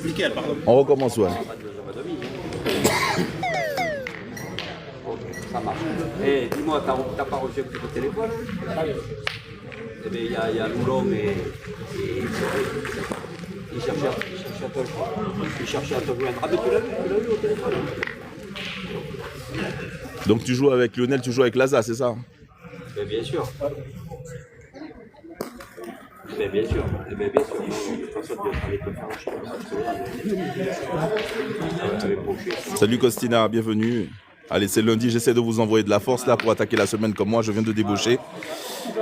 Nickel, pardon. On recommence, ouais. Ça marche. Eh, dis-moi, t'as pas reçu un petit coup de téléphone? Eh bien, il y a Loulon et il cherchait à te joindre. Ah, mais tu l'as vu au téléphone? Donc tu joues avec Lionel, tu joues avec Laza, c'est ça? Mais bien sûr. Mais bien sûr. Mais bien sûr. De toute façon, tu allais te faire un chien. Salut Costina, bienvenue. Allez, c'est lundi, j'essaie de vous envoyer de la force là pour attaquer la semaine comme moi, je viens de débaucher.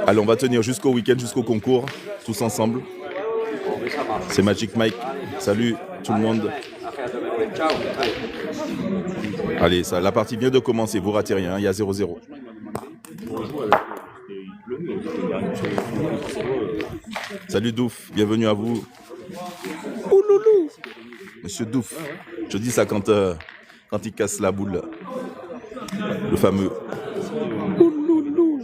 Allez, on va tenir jusqu'au week-end, jusqu'au concours, tous ensemble. C'est Magic Mike. Salut tout le monde. Allez, ça, la partie vient de commencer, vous ratez rien, il y a 0-0. Salut Douf, bienvenue à vous. Ouloulou. Monsieur Douf, je dis ça quand il casse la boule. Le fameux. Ouloulou.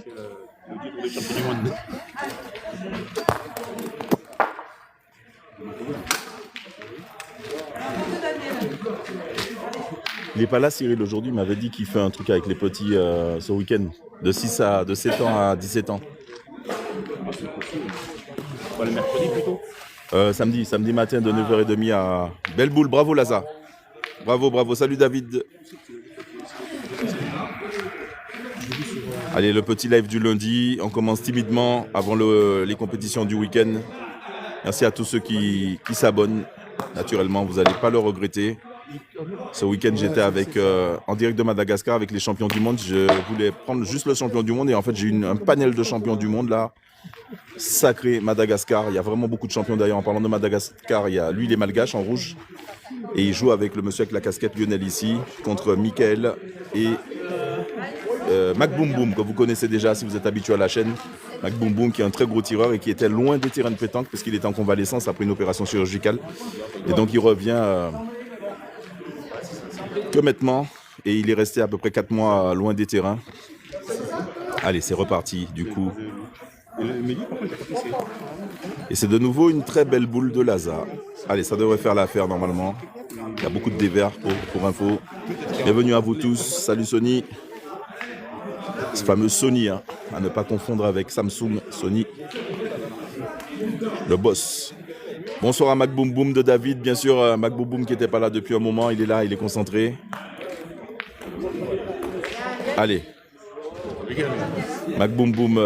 Il n'est pas là, Cyril, aujourd'hui. Il m'avait dit qu'il fait un truc avec les petits ce week-end, de 7 ans à 17 ans. Le mercredi plutôt. Samedi matin de 9h30 à Belle Boule. Bravo, Laza. Bravo. Salut, David. Allez, le petit live du lundi. On commence timidement avant les compétitions du week-end. Merci à tous ceux qui s'abonnent. Naturellement, vous n'allez pas le regretter. Ce week-end, j'étais en direct de Madagascar avec les champions du monde. Je voulais prendre juste le champion du monde et en fait, j'ai eu un panel de champions du monde là. Sacré Madagascar. Il y a vraiment beaucoup de champions d'ailleurs. En parlant de Madagascar, il y a lui, il est malgache en rouge. Et il joue avec le monsieur avec la casquette Lionel ici, contre Michael et Mac Boum Boum, que vous connaissez déjà si vous êtes habitué à la chaîne. Mac Boum Boum qui est un très gros tireur et qui était loin des terrains de pétanque parce qu'il était en convalescence après une opération chirurgicale. Et donc il revient que maintenant. Et il est resté à peu près 4 mois loin des terrains. Allez, c'est reparti du coup. Et c'est de nouveau une très belle boule de Laza. Allez, ça devrait faire l'affaire normalement. Il y a beaucoup de dévers pour info. Bienvenue à vous tous. Salut Sony. Ce fameux Sony, hein, à ne pas confondre avec Samsung. Sony, le boss. Bonsoir à Mac Boum Boum de David. Bien sûr, Mac Boum Boum qui n'était pas là depuis un moment. Il est là, il est concentré. Allez. Mac Boum Boum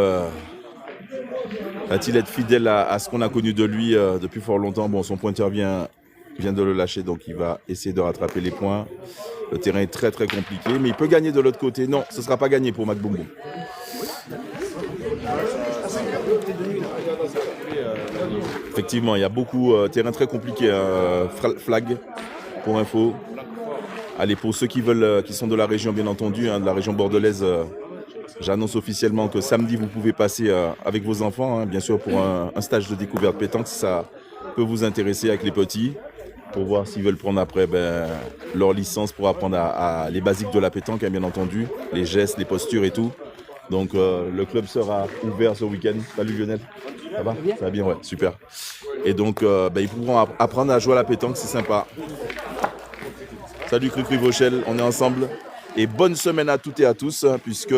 va-t-il être fidèle à ce qu'on a connu de lui depuis fort longtemps? Bon, son pointeur vient de le lâcher, donc il va essayer de rattraper les points. Le terrain est très très compliqué, mais il peut gagner de l'autre côté. Non, ce ne sera pas gagné pour Mac Boum Boum. Effectivement, il y a beaucoup terrain très compliqué. Flag, pour info. Allez, pour ceux qui sont de la région, bien entendu, de la région bordelaise, j'annonce officiellement que samedi, vous pouvez passer avec vos enfants, bien sûr, pour un stage de découverte pétanque, si ça peut vous intéresser avec les petits, pour voir s'ils veulent prendre après leur licence pour apprendre les basiques de la pétanque, bien entendu, les gestes, les postures et tout. Donc, le club sera ouvert ce week-end. Salut Lionel, ça va? Ça va bien, ouais, super. Et donc, ils pourront apprendre à jouer à la pétanque, c'est sympa. Salut Cricri Vauchel, on est ensemble. Et bonne semaine à toutes et à tous, puisque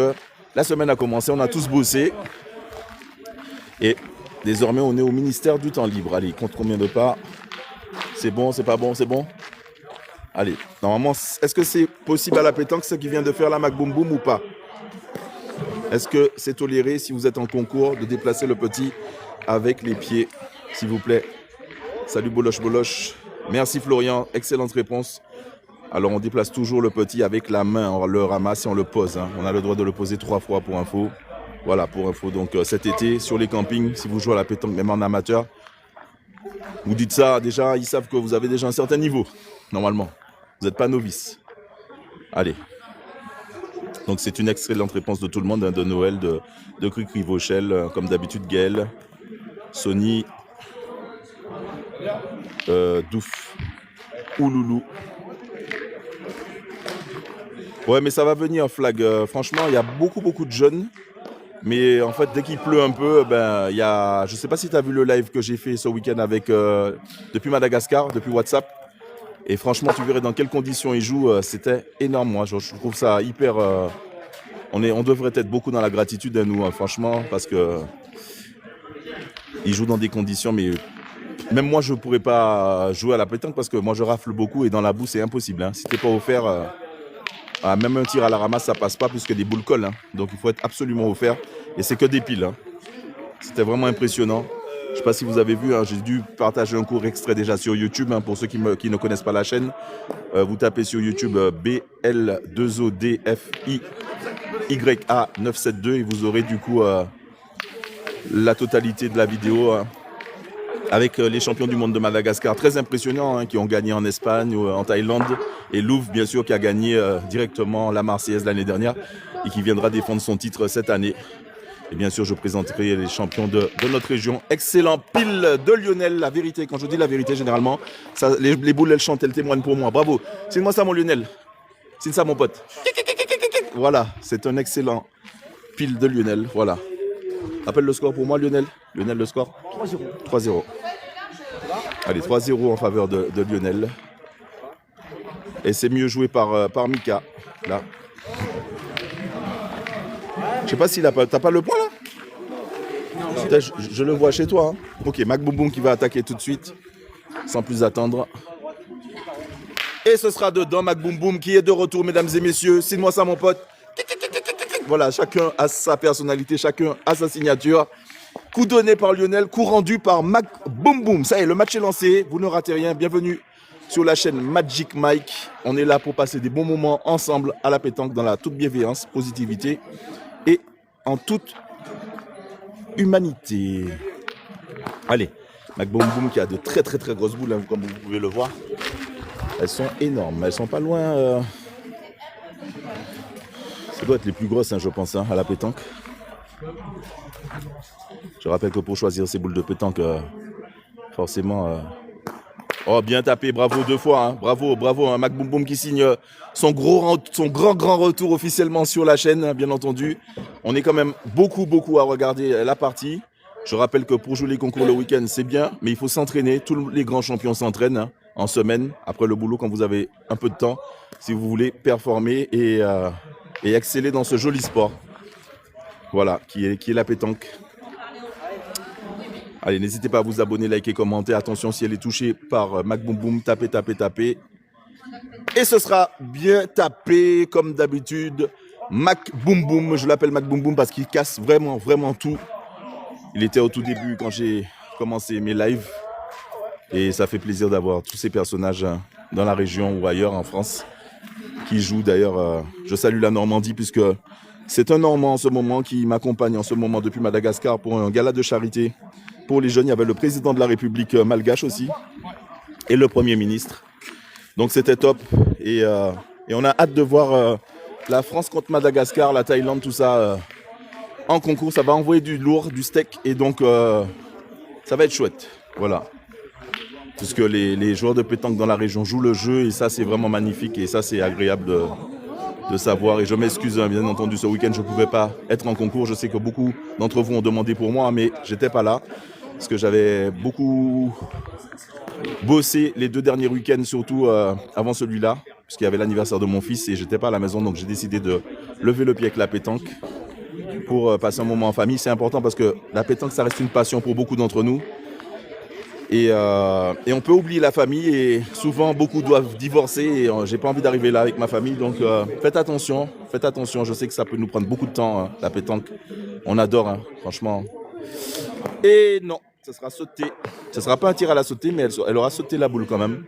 la semaine a commencé, on a tous bossé. Et désormais, on est au ministère du temps libre. Allez, compte combien de pas? C'est bon, c'est pas bon, c'est bon? Allez, normalement, est-ce que c'est possible à la pétanque, ce qui vient de faire la Mac Boum Boum ou pas? Est-ce que c'est toléré, si vous êtes en concours, de déplacer le petit avec les pieds, s'il vous plaît? Salut Boloche Boloche. Merci Florian, excellente réponse. Alors on déplace toujours le petit avec la main, on le ramasse et on le pose. On a le droit de le poser 3 fois pour info. Voilà, pour info. Donc cet été, sur les campings, si vous jouez à la pétanque, même en amateur, vous dites ça, déjà, ils savent que vous avez déjà un certain niveau, normalement. Vous n'êtes pas novice. Allez. Donc c'est une excellente réponse de tout le monde, de Noël, de Cricri Vauchel, comme d'habitude Gaël, Sony, Douf, Ouloulou. Ouais, mais ça va venir, Flag. Franchement, il y a beaucoup de jeunes Mais en fait, dès qu'il pleut un peu, ben, y a... je ne sais pas si tu as vu le live que j'ai fait ce week-end avec, depuis Madagascar, depuis WhatsApp. Et franchement, tu verrais dans quelles conditions ils jouent. C'était énorme, moi. Je trouve ça hyper... on devrait être beaucoup dans la gratitude à nous, hein, franchement, parce que ils jouent dans des conditions, mais même moi, je ne pourrais pas jouer à la pétanque parce que moi, je rafle beaucoup et dans la boue, c'est impossible. Hein. Si tu n'es pas offert, même un tir à la ramasse, ça passe pas puisque des boules collent. Hein. Donc, il faut être absolument offert. Et c'est que des piles. Hein. C'était vraiment impressionnant. Je ne sais pas si vous avez vu, hein, j'ai dû partager un court extrait déjà sur YouTube. Hein, pour ceux qui ne connaissent pas la chaîne, vous tapez sur YouTube BL2ODFIYA972 et vous aurez du coup la totalité de la vidéo avec les champions du monde de Madagascar. Très impressionnants, hein, qui ont gagné en Espagne ou en Thaïlande. Et Louvre, bien sûr, qui a gagné directement la Marseillaise l'année dernière et qui viendra défendre son titre cette année. Et bien sûr, je présenterai les champions de notre région. Excellent pile de Lionel. La vérité, quand je dis la vérité, généralement, ça, les boules, elles chantent, elles témoignent pour moi. Bravo. Signe-moi ça, mon Lionel. Signe ça, mon pote. Voilà, c'est un excellent pile de Lionel. Voilà. Appelle le score pour moi, Lionel. Lionel, le score 3-0. 3-0. Allez, 3-0 en faveur de Lionel. Et c'est mieux joué par Mika. Là. Je sais pas s'il a pas... T'as pas le point là? Je le vois chez toi. Hein. Ok, Mac Boum Boum qui va attaquer tout de suite. Sans plus attendre. Et ce sera dedans, Mac Boum Boum qui est de retour, mesdames et messieurs. Signe-moi ça, mon pote. Voilà, chacun a sa personnalité, chacun a sa signature. Coup donné par Lionel, coup rendu par Mac Boum Boum. Ça y est, le match est lancé. Vous ne ratez rien. Bienvenue sur la chaîne Magic Mike. On est là pour passer des bons moments ensemble à la pétanque dans la toute bienveillance, positivité et en toute humanité. Allez, Mac Boum Boum qui a de très très très grosses boules, hein, comme vous pouvez le voir. Elles sont énormes, elles sont pas loin. Ça doit être les plus grosses, hein, je pense, hein, à la pétanque. Je rappelle que pour choisir ces boules de pétanque, forcément... Oh, bien tapé, bravo 2 fois, hein. Bravo, hein, Mac Boum Boum qui signe son grand retour officiellement sur la chaîne, hein, bien entendu. On est quand même beaucoup à regarder la partie. Je rappelle que pour jouer les concours le week-end, c'est bien, mais il faut s'entraîner. Tous les grands champions s'entraînent, hein, en semaine, après le boulot, quand vous avez un peu de temps, si vous voulez performer et exceller dans ce joli sport. Voilà, qui est la pétanque. Allez, n'hésitez pas à vous abonner, liker, commenter. Attention, si elle est touchée par Mac Boum Boum, tapez. Et ce sera bien tapé, comme d'habitude. Mac Boum Boum, je l'appelle Mac Boum Boum parce qu'il casse vraiment tout. Il était au tout début quand j'ai commencé mes lives. Et ça fait plaisir d'avoir tous ces personnages dans la région ou ailleurs en France qui jouent. D'ailleurs, je salue la Normandie puisque c'est un Normand en ce moment qui m'accompagne en ce moment depuis Madagascar pour un gala de charité. Pour les jeunes, il y avait le président de la République malgache aussi et le Premier ministre. Donc c'était top et on a hâte de voir la France contre Madagascar, la Thaïlande, tout ça en concours. Ça va envoyer du lourd, du steak et donc ça va être chouette. Voilà. Puisque les joueurs de pétanque dans la région jouent le jeu et ça c'est vraiment magnifique et ça c'est agréable de savoir. Et je m'excuse, hein, bien entendu, ce week-end je ne pouvais pas être en concours. Je sais que beaucoup d'entre vous ont demandé pour moi, mais j'étais pas là. Parce que j'avais beaucoup bossé les 2 derniers week-ends, surtout avant celui-là, puisqu'il y avait l'anniversaire de mon fils et j'étais pas à la maison, donc j'ai décidé de lever le pied avec la pétanque pour passer un moment en famille. C'est important parce que la pétanque, ça reste une passion pour beaucoup d'entre nous. Et on peut oublier la famille et souvent beaucoup doivent divorcer et j'ai pas envie d'arriver là avec ma famille. Donc faites attention. Je sais que ça peut nous prendre beaucoup de temps, hein, la pétanque. On adore, hein, franchement. Et non, ça sera sauté. Ce sera pas un tir à la sautée, mais elle aura sauté la boule quand même.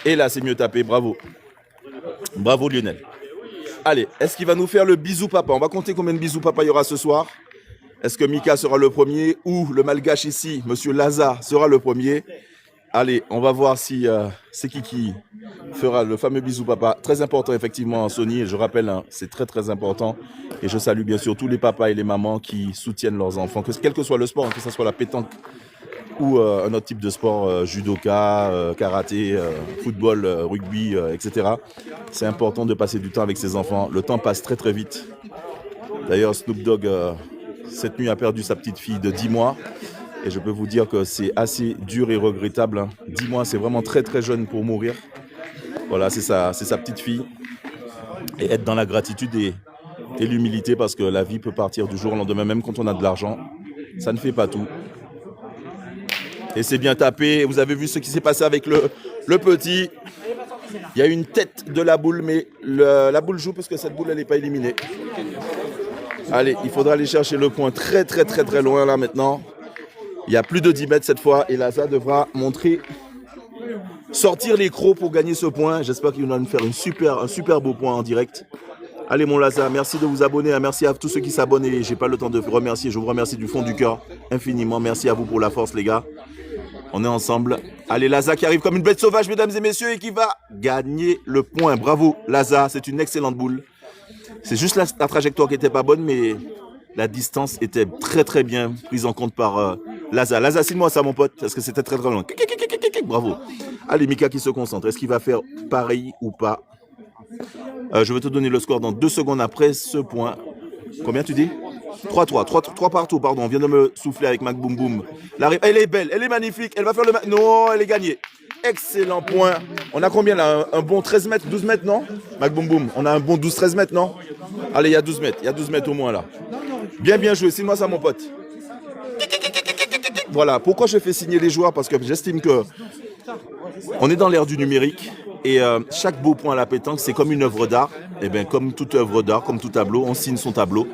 Et là, c'est mieux tapé. Bravo. Bravo Lionel. Allez, est-ce qu'il va nous faire le bisou papa? On va compter combien de bisous papa il y aura ce soir. Est-ce que Mika sera le premier ou le malgache ici, Monsieur Laza, sera le premier? Allez, on va voir si c'est qui fera le fameux bisou papa. Très important effectivement, Sony, et je rappelle, hein, c'est très important. Et je salue bien sûr tous les papas et les mamans qui soutiennent leurs enfants, quel que soit le sport, hein, que ce soit la pétanque ou un autre type de sport, judoka, karaté, football, rugby, etc. C'est important de passer du temps avec ses enfants. Le temps passe très vite. D'ailleurs, Snoop Dogg, cette nuit, a perdu sa petite fille de 10 mois. Et je peux vous dire que c'est assez dur et regrettable. 10 mois, c'est vraiment très très jeune pour mourir. Voilà, c'est sa petite fille. Et être dans la gratitude et l'humilité, parce que la vie peut partir du jour au lendemain, même quand on a de l'argent. Ça ne fait pas tout. Et c'est bien tapé. Vous avez vu ce qui s'est passé avec le petit. Il y a une tête de la boule, mais la boule joue parce que cette boule, elle n'est pas éliminée. Allez, il faudra aller chercher le point très très très très loin là maintenant. Il y a plus de 10 mètres cette fois et Laza devra sortir les crocs pour gagner ce point. J'espère qu'il va nous faire un super beau point en direct. Allez mon Laza, merci de vous abonner. Merci à tous ceux qui s'abonnent et j'ai pas le temps de vous remercier. Je vous remercie du fond du cœur infiniment. Merci à vous pour la force les gars. On est ensemble. Allez Laza qui arrive comme une bête sauvage mesdames et messieurs et qui va gagner le point. Bravo Laza, c'est une excellente boule. C'est juste la trajectoire qui n'était pas bonne mais la distance était très très bien prise en compte par Laza. Laza, signe-moi ça mon pote parce que c'était très très loin. Bravo. Allez Mika qui se concentre. Est-ce qu'il va faire pareil ou pas? Je vais te donner le score dans 2 secondes après ce point. Combien tu dis? 3-3. 3 partout, pardon. On vient de me souffler avec Mac Boom Boom. Elle est belle, elle est magnifique. Elle va faire le match. Non, elle est gagnée. Excellent point. On a combien là? Un bon 13 mètres, 12 mètres, non? Mac Boom Boom. On a un bon 12-13 mètres, non? Allez, il y a 12 mètres. Il y a 12 mètres au moins là. Bien joué. Signe-moi ça, mon pote. Voilà. Pourquoi je fais signer les joueurs? Parce que j'estime que on est dans l'ère du numérique. Et chaque beau point à la pétanque, c'est comme une œuvre d'art. Et bien, comme toute œuvre d'art, comme tout tableau, on signe son tableau.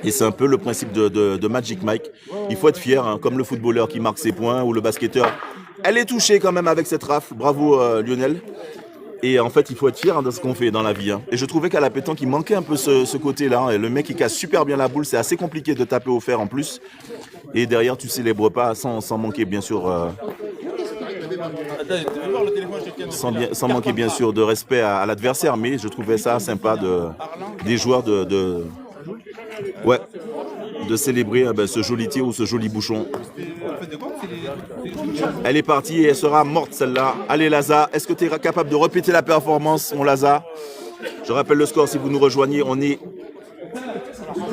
Et c'est un peu le principe de Magic Mike. Il faut être fier, hein, comme le footballeur qui marque ses points ou le basketteur. Elle est touchée quand même avec cette rafle. Bravo Lionel. Et en fait, il faut être fier de ce qu'on fait dans la vie. Hein. Et je trouvais qu'à la pétanque, il manquait un peu ce côté-là. Hein. Et le mec, il casse super bien la boule. C'est assez compliqué de taper au fer en plus. Et derrière, tu célèbres pas sans manquer, bien sûr... Sans manquer bien sûr de respect à l'adversaire, mais je trouvais ça sympa des joueurs de célébrer ce joli tir ou ce joli bouchon. Elle est partie et elle sera morte celle-là. Allez Laza, est-ce que tu es capable de répéter la performance mon Laza? Je rappelle le score si vous nous rejoignez, on est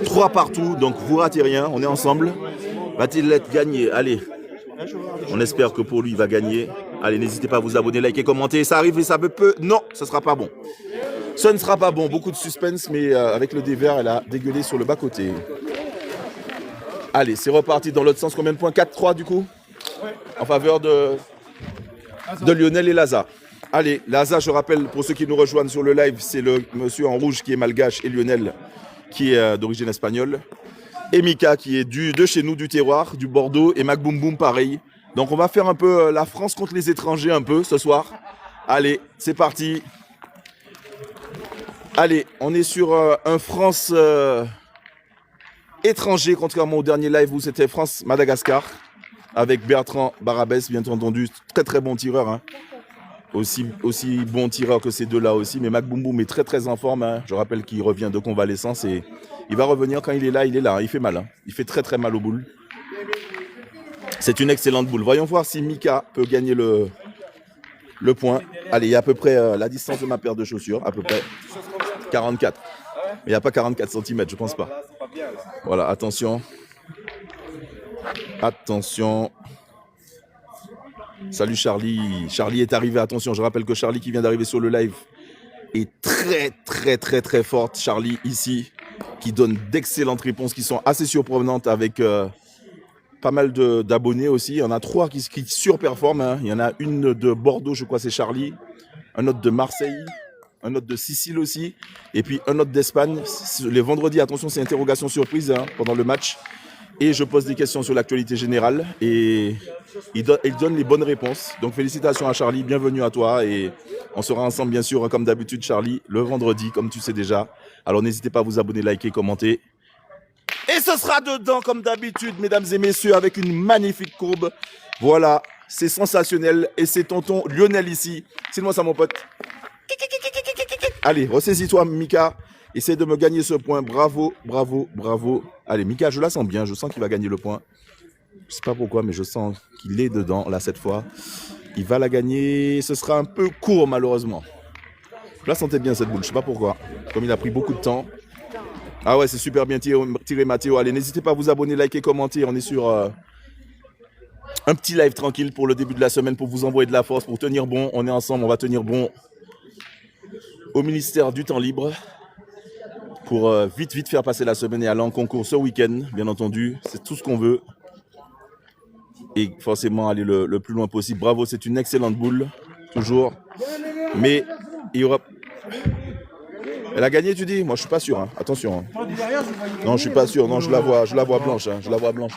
3 partout, donc vous ratez rien, on est ensemble. Va-t-il être gagné? Allez. On espère que pour lui, il va gagner. Allez, n'hésitez pas à vous abonner, liker, commenter. Ça arrive et ça peut... Non, ce ne sera pas bon. Ce ne sera pas bon. Beaucoup de suspense, mais avec le dévers, elle a dégueulé sur le bas-côté. Allez, c'est reparti dans l'autre sens. Combien de points? 4-3 du coup? En faveur de Lionel et Laza. Allez, Laza, je rappelle, pour ceux qui nous rejoignent sur le live, c'est le monsieur en rouge qui est malgache et Lionel qui est d'origine espagnole. Et Mika qui est de chez nous, du terroir, du Bordeaux, et Mac Boom Boom pareil. Donc on va faire un peu la France contre les étrangers un peu ce soir. Allez, c'est parti. Allez, on est sur un France étranger, contrairement au dernier live où c'était France-Madagascar, avec Bertrand Barabès, bien entendu, très très bon tireur. Hein. Aussi bon tireur que ces deux-là aussi, mais Mac Boom Boom est très très en forme. Hein. Je rappelle qu'il revient de convalescence et il va revenir quand il est là, hein. Il fait mal. Hein. Il fait très très mal aux boules. C'est une excellente boule. Voyons voir si Mika peut gagner le point. Allez, il y a à peu près la distance de ma paire de chaussures, à peu près 44. Mais il n'y a pas 44 cm, je pense pas. Voilà, attention. Attention. Salut Charlie. Charlie est arrivé, attention, je rappelle que Charlie qui vient d'arriver sur le live est très très très très forte. Charlie ici, qui donne d'excellentes réponses qui sont assez surprenantes avec pas mal d'abonnés aussi. Il y en a 3 qui surperforment. Hein. Il y en a une de Bordeaux, je crois c'est Charlie. Un autre de Marseille. Un autre de Sicile aussi. Et puis un autre d'Espagne. Les vendredis, attention, c'est interrogation surprise hein, pendant le match. Et je pose des questions sur l'actualité générale. Et il donne les bonnes réponses. Donc félicitations à Charlie, bienvenue à toi. Et on sera ensemble bien sûr, comme d'habitude Charlie, le vendredi, comme tu sais déjà. Alors n'hésitez pas à vous abonner, liker, commenter. Et ce sera dedans comme d'habitude, mesdames et messieurs, avec une magnifique courbe. Voilà, c'est sensationnel. Et c'est tonton Lionel ici. C'est moi ça mon pote. Allez, ressaisis-toi Mika. Essaye de me gagner ce point. Bravo, bravo, bravo. Allez, Mika, je la sens bien. Je sens qu'il va gagner le point. Je ne sais pas pourquoi, mais je sens qu'il est dedans, là, cette fois. Il va la gagner. Ce sera un peu court, malheureusement. Je la sentais bien, cette boule. Je ne sais pas pourquoi. Comme il a pris beaucoup de temps. Ah ouais, c'est super bien tiré Mathéo. Allez, n'hésitez pas à vous abonner, liker, commenter. On est sur un petit live tranquille pour le début de la semaine pour vous envoyer de la force, pour tenir bon. On est ensemble, on va tenir bon au ministère du temps libre pour vite faire passer la semaine et aller en concours ce week-end, bien entendu. C'est tout ce qu'on veut. Et forcément aller le plus loin possible. Bravo, c'est une excellente boule, toujours. Mais il y aura... Elle a gagné, tu dis? Moi, je suis pas sûr. Hein. Attention. Hein. Non, je suis pas sûr. Non, je la vois blanche. Hein. Je la vois blanche.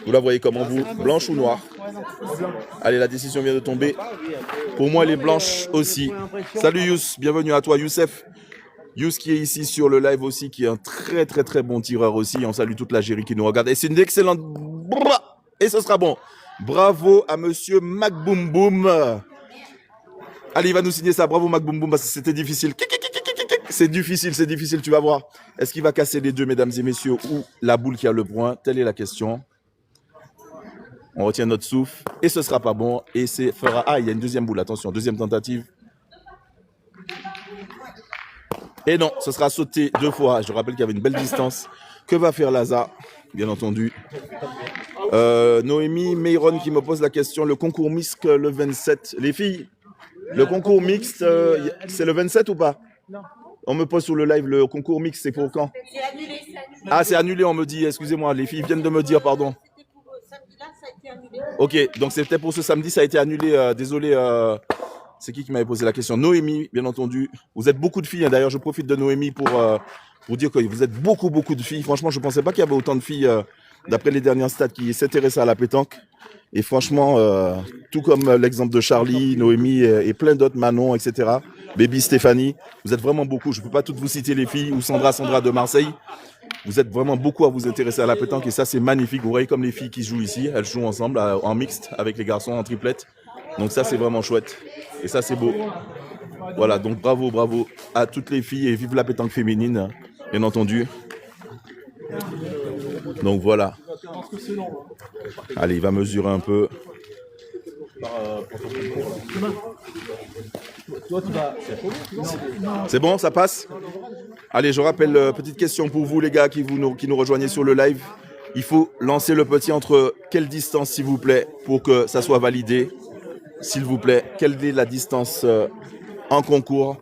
Vous la voyez comment vous? Blanche ou noire? Allez, la décision vient de tomber. Pour moi, elle est blanche aussi. Salut Youss, bienvenue à toi, Youssef. Youss qui est ici sur le live aussi, qui est un très bon tireur aussi. On salue toute l'Algérie qui nous regarde. Et c'est une excellente... Et ce sera bon. Bravo à monsieur Macboum Boum. Allez, il va nous signer ça. Bravo Macboum Boum, parce que c'était difficile. C'est difficile, tu vas voir. Est-ce qu'il va casser les deux, mesdames et messieurs, ou la boule qui a le point? Telle est la question. On retient notre souffle. Et ce sera pas bon. Et c'est fera... Ah, il y a une deuxième boule. Attention, deuxième tentative. Et non, ce sera sauté 2 fois. Je rappelle qu'il y avait une belle distance. Que va faire Laza? Bien entendu. Noémie Meyron qui me pose la question. Le concours mixte le 27. Les filles, le concours mixte, c'est le 27 ou pas? Non. On me pose sur le live, le concours mixte, c'est pour quand? C'est annulé. Ah, c'est annulé, on me dit. Excusez-moi, les filles viennent de me dire, pardon. C'était pour samedi-là, ça a été annulé. Ok, donc c'était pour ce samedi, ça a été annulé. Désolé, c'est qui m'avait posé la question? Noémie, bien entendu. Vous êtes beaucoup de filles. Hein. D'ailleurs, je profite de Noémie pour dire que vous êtes beaucoup de filles. Franchement, je ne pensais pas qu'il y avait autant de filles, d'après les dernières stats, qui s'intéressaient à la pétanque. Et franchement, tout comme l'exemple de Charlie, Noémie et plein d'autres, Manon, etc. Baby Stéphanie, vous êtes vraiment beaucoup. Je ne peux pas toutes vous citer les filles, ou Sandra de Marseille. Vous êtes vraiment beaucoup à vous intéresser à la pétanque et ça, c'est magnifique. Vous voyez comme les filles qui jouent ici, elles jouent ensemble en mixte avec les garçons en triplette. Donc ça, c'est vraiment chouette. Et ça, c'est beau. Voilà, donc bravo à toutes les filles et vive la pétanque féminine, bien entendu. Donc voilà. Allez, il va mesurer un peu. C'est bon, ça passe? Allez, je rappelle, petite question pour vous les gars qui nous rejoignez sur le live. Il faut lancer le petit entre quelle distance s'il vous plaît pour que ça soit validé? S'il vous plaît, quelle est la distance en concours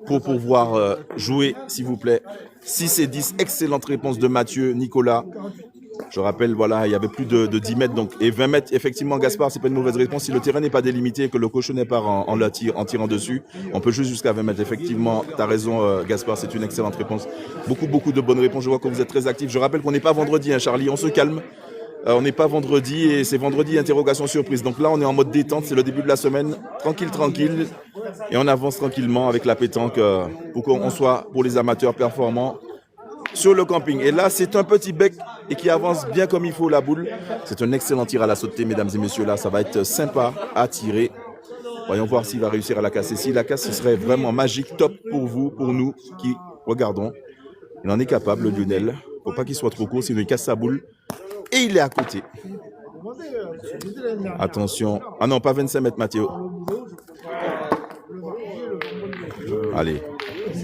pour pouvoir jouer s'il vous plaît? 6 et 10, excellente réponse de Mathieu, Nicolas. Je rappelle, voilà, il y avait plus de 10 mètres donc, et 20 mètres. Effectivement, Gaspard, c'est pas une mauvaise réponse. Si le terrain n'est pas délimité et que le cochonnet part en tirant dessus, on peut jouer jusqu'à 20 mètres. Effectivement, tu as raison, Gaspard, c'est une excellente réponse. Beaucoup de bonnes réponses. Je vois que vous êtes très actifs. Je rappelle qu'on n'est pas vendredi, hein, Charlie, on se calme. On n'est pas vendredi et c'est vendredi interrogation surprise. Donc là, on est en mode détente, c'est le début de la semaine. Tranquille. Et on avance tranquillement avec la pétanque pour qu'on soit, pour les amateurs, performants sur le camping. Et là, c'est un petit bec et qui avance bien comme il faut la boule. C'est un excellent tir à la sautée, mesdames et messieurs. Là, ça va être sympa à tirer. Voyons voir s'il va réussir à la casser. S'il la casse, ce serait vraiment magique, top pour vous, pour nous qui regardons. Il en est capable, le Lionel. Faut pas qu'il soit trop court, sinon il casse sa boule. Et il est à côté. Attention. Ah non, pas 25 mètres, Mathéo. Allez.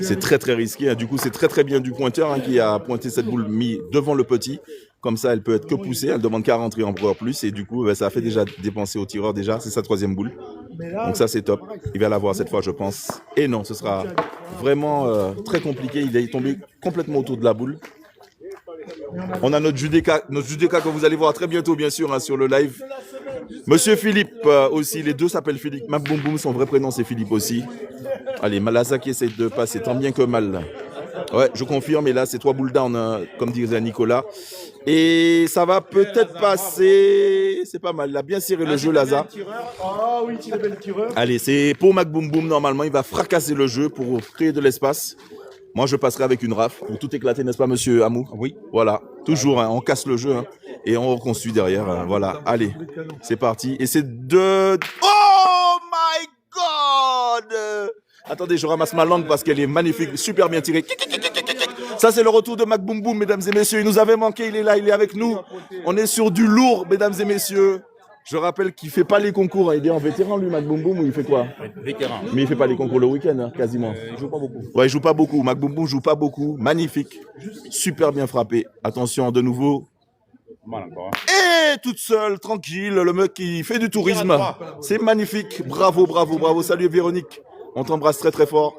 C'est très risqué. Du coup, c'est très bien du pointeur qui a pointé cette boule mis devant le petit. Comme ça, elle peut être que poussée. Elle ne demande qu'à rentrer encore plus. Et du coup, ça a fait déjà dépenser au tireur déjà. C'est sa 3e boule. Donc ça, c'est top. Il va l'avoir cette fois, je pense. Et non, ce sera vraiment très compliqué. Il est tombé complètement autour de la boule. On a notre Judéka que vous allez voir très bientôt, bien sûr, sur le live. Monsieur Philippe aussi, les deux s'appellent Philippe. Macboum Boum, son vrai prénom, c'est Philippe aussi. Allez, Malasa qui essaie de passer tant bien que mal. Ouais, je confirme, et là, c'est 3 boules down, comme disait Nicolas. Et ça va peut-être passer. C'est pas mal, il a bien serré le jeu, Laza. Ah oui, il est bel tireur. Allez, c'est pour Macboum Boum, normalement, il va fracasser le jeu pour créer de l'espace. Moi, je passerai avec une rafle pour tout éclater, n'est-ce pas, monsieur Amou? Oui. Voilà, toujours, on casse le jeu et on reconstruit derrière. Voilà, allez, c'est parti. Et c'est de... Oh my God! Attendez, je ramasse ma langue parce qu'elle est magnifique, super bien tirée. Ça, c'est le retour de Macboum Boum, mesdames et messieurs. Il nous avait manqué, il est là, il est avec nous. On est sur du lourd, mesdames et messieurs. Je rappelle qu'il fait pas les concours, hein. Il est en vétéran lui, Mac Boum Boum, ou il fait quoi? Vétéran. Mais il fait pas les concours le week-end, hein, quasiment. Il joue pas beaucoup. Ouais, il joue pas beaucoup. Mac Boum Boum joue pas beaucoup. Magnifique. Super bien frappé. Attention, de nouveau. Mal encore. Et toute seule, tranquille, le mec qui fait du tourisme. C'est magnifique. Bravo, bravo, bravo. Salut Véronique. On t'embrasse très très fort.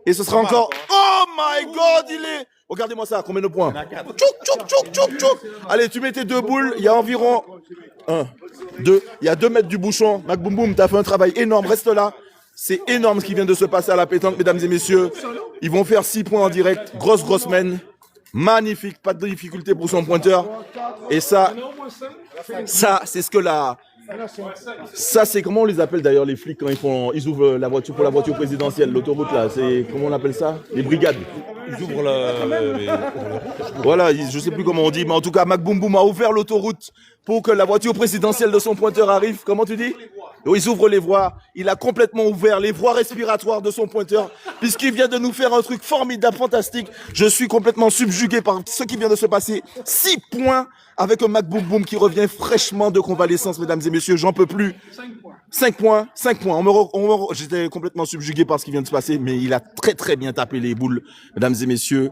Et ce sera encore. Oh my god, il est. Regardez-moi ça, combien de points? Tchouk. Allez, tu mets tes deux boules. Il y a environ 1, 2. Il y a 2 mètres du bouchon. Mac Boum Boum, t'as fait un travail énorme. Reste là. C'est énorme ce qui vient de se passer à la pétanque, mesdames et messieurs. Ils vont faire 6 points en direct. Grosse mène. Magnifique, pas de difficulté pour son pointeur. Et ça, c'est ce que la... Ça, c'est comment on les appelle d'ailleurs les flics quand ils ouvrent la voiture pour la voiture présidentielle, l'autoroute là. C'est comment on appelle ça? Les brigades. Ils ouvrent le. Voilà, je sais plus comment on dit, mais en tout cas, Mac Boum Boum a ouvert l'autoroute pour que la voiture présidentielle de son pointeur arrive. Comment tu dis? Ils ouvrent les voies. Il a complètement ouvert les voies respiratoires de son pointeur, puisqu'il vient de nous faire un truc formidable, fantastique. Je suis complètement subjugué par ce qui vient de se passer. 6 points avec un Mac Boum Boum qui revient fraîchement de convalescence, mesdames et messieurs. J'en peux plus. 5 points. J'étais complètement subjugué par ce qui vient de se passer, mais il a très bien tapé les boules, mesdames et messieurs.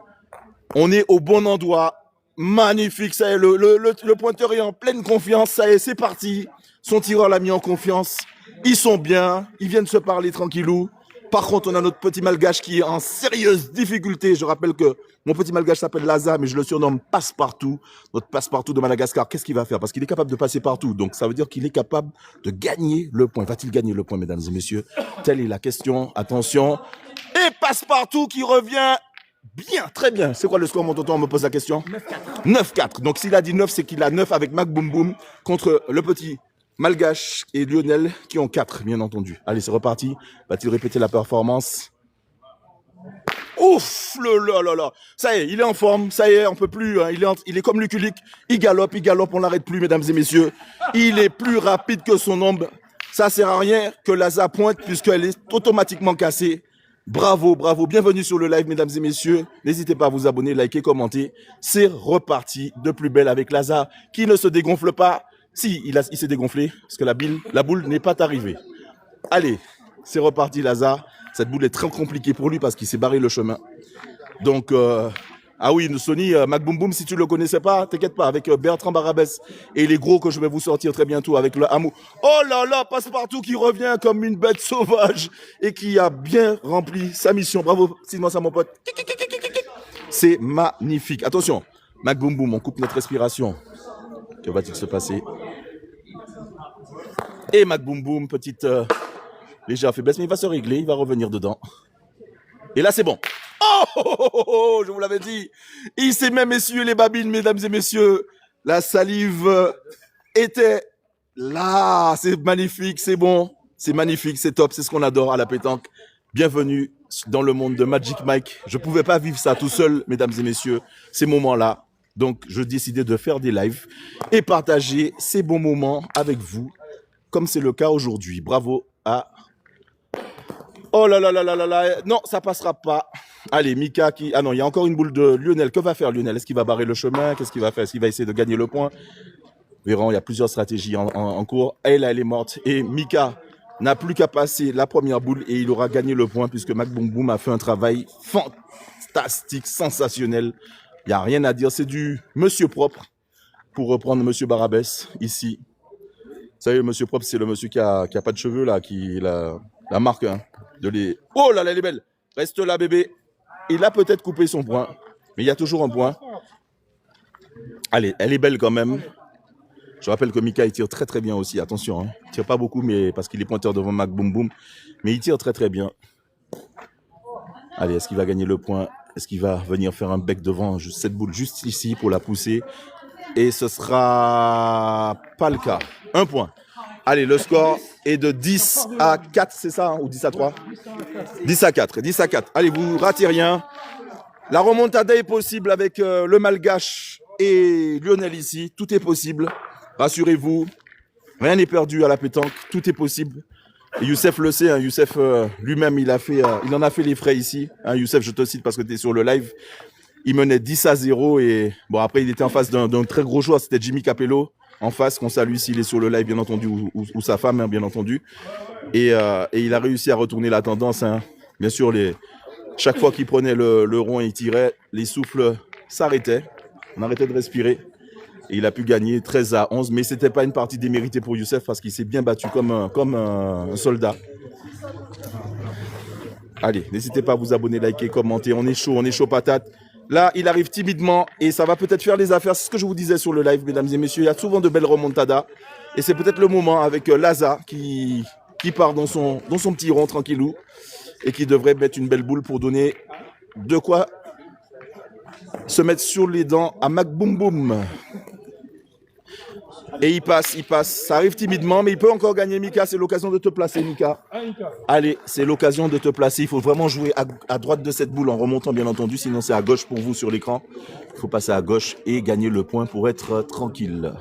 On est au bon endroit. Magnifique, ça y est, le pointeur est en pleine confiance, ça y est, c'est parti. Son tireur l'a mis en confiance. Ils sont bien, ils viennent se parler tranquillou. Par contre, on a notre petit malgache qui est en sérieuse difficulté. Je rappelle que mon petit malgache s'appelle Laza, mais je le surnomme Passe-Partout. Notre Passe-Partout de Madagascar, qu'est-ce qu'il va faire? Parce qu'il est capable de passer partout. Donc, ça veut dire qu'il est capable de gagner le point. Va-t-il gagner le point, mesdames et messieurs? Telle est la question. Attention. Et Passe-Partout qui revient bien, très bien. C'est quoi le score, mon tonton? On me pose la question. 9-4. Donc, s'il a dit 9, c'est qu'il a 9 avec Mac Boum Boum contre le petit Malgache et Lionel qui ont 4, bien entendu. Allez, c'est reparti. Va-t-il répéter la performance? Ouf, là. Ça y est, il est en forme. Ça y est, on peut plus. Hein. Il est comme Luculic. Il galope. On l'arrête plus, mesdames et messieurs. Il est plus rapide que son ombre. Ça sert à rien que Laza pointe puisqu'elle est automatiquement cassée. Bravo. Bienvenue sur le live, mesdames et messieurs. N'hésitez pas à vous abonner, liker, commenter. C'est reparti de plus belle avec Laza qui ne se dégonfle pas. Si, il s'est dégonflé parce que la boule n'est pas arrivée. Allez, c'est reparti, Laza. Cette boule est très compliquée pour lui parce qu'il s'est barré le chemin. Donc, ah oui, Sony, Mac Boum Boum, si tu le connaissais pas, t'inquiète pas, avec Bertrand Barabès et les gros que je vais vous sortir très bientôt avec le Hamou. Oh là, Passe-Partout qui revient comme une bête sauvage et qui a bien rempli sa mission. Bravo, cite-moi ça, mon pote. C'est magnifique. Attention, Mac Boum Boum, on coupe notre respiration. Que va-t-il se passer? Et Mac Boum Boum, petite légère faiblesse, mais il va se régler, il va revenir dedans. Et là, c'est bon. Oh, je vous l'avais dit. Il s'est même essuyé les babines, mesdames et messieurs. La salive était là. C'est magnifique, c'est bon. C'est magnifique, c'est top, c'est ce qu'on adore à la pétanque. Bienvenue dans le monde de Magic Mike. Je ne pouvais pas vivre ça tout seul, mesdames et messieurs, ces moments-là. Donc, je décidais de faire des lives et partager ces bons moments avec vous, comme c'est le cas aujourd'hui. Bravo à... Oh là. Non, ça passera pas. Allez, Mika qui... Ah non, il y a encore une boule de Lionel. Que va faire Lionel? Est-ce qu'il va barrer le chemin? Qu'est-ce qu'il va faire? Est-ce qu'il va essayer de gagner le point? Verrons, il y a plusieurs stratégies en cours. Elle est morte. Et Mika n'a plus qu'à passer la première boule et il aura gagné le point puisque Mac Boum Boum a fait un travail fantastique, sensationnel. Il n'y a rien à dire. C'est du monsieur propre pour reprendre monsieur Barabès ici. Vous savez, le monsieur propre, c'est le monsieur qui a pas de cheveux là, qui la marque hein, de les... Oh là là, elle est belle. Reste là, bébé. Il a peut-être coupé son point, mais il y a toujours un point. Allez, elle est belle quand même. Je rappelle que Mika, il tire très bien aussi. Attention, hein. Il tire pas beaucoup, mais parce qu'il est pointeur devant Mac Boum Boum. Mais il tire très bien. Allez, est-ce qu'il va gagner le point? Est-ce qu'il va venir faire un bec devant cette boule juste ici pour la pousser? Et ce sera pas le cas. Un point. Allez, le score est de 10 à 4, c'est ça hein, ou 10 à 3? 10 à 4. 10 à 4. Allez, vous ratez rien. La remontada est possible avec le Malgache et Lionel ici. Tout est possible. Rassurez-vous. Rien n'est perdu à la pétanque. Tout est possible. Et Youssef le sait. Hein, Youssef lui-même, il en a fait les frais ici. Hein, Youssef, je te cite parce que tu es sur le live. Il menait 10 à 0 et bon, après, il était en face d'un très gros joueur. C'était Jimmy Capello. en face, qu'on salue s'il est sur le live, bien entendu, ou sa femme, hein, bien entendu. Et il a réussi à retourner la tendance. Hein. Bien sûr, chaque fois qu'il prenait le rond et il tirait, les souffles s'arrêtaient. On arrêtait de respirer. Et il a pu gagner 13-11. Mais ce n'était pas une partie déméritée pour Youssef parce qu'il s'est bien battu comme un soldat. Allez, n'hésitez pas à vous abonner, liker, commenter. On est chaud patate. Là, il arrive timidement et ça va peut-être faire les affaires. C'est ce que je vous disais sur le live, mesdames et messieurs. Il y a souvent de belles remontadas. Et c'est peut-être le moment avec Laza qui part dans son petit rond tranquillou et qui devrait mettre une belle boule pour donner de quoi se mettre sur les dents à Mac Boum Boum. Et il passe. Ça arrive timidement, mais il peut encore gagner, Mika. C'est l'occasion de te placer, Mika. Allez, c'est l'occasion de te placer. Il faut vraiment jouer à droite de cette boule en remontant, bien entendu. Sinon, c'est à gauche pour vous sur l'écran. Il faut passer à gauche et gagner le point pour être tranquille.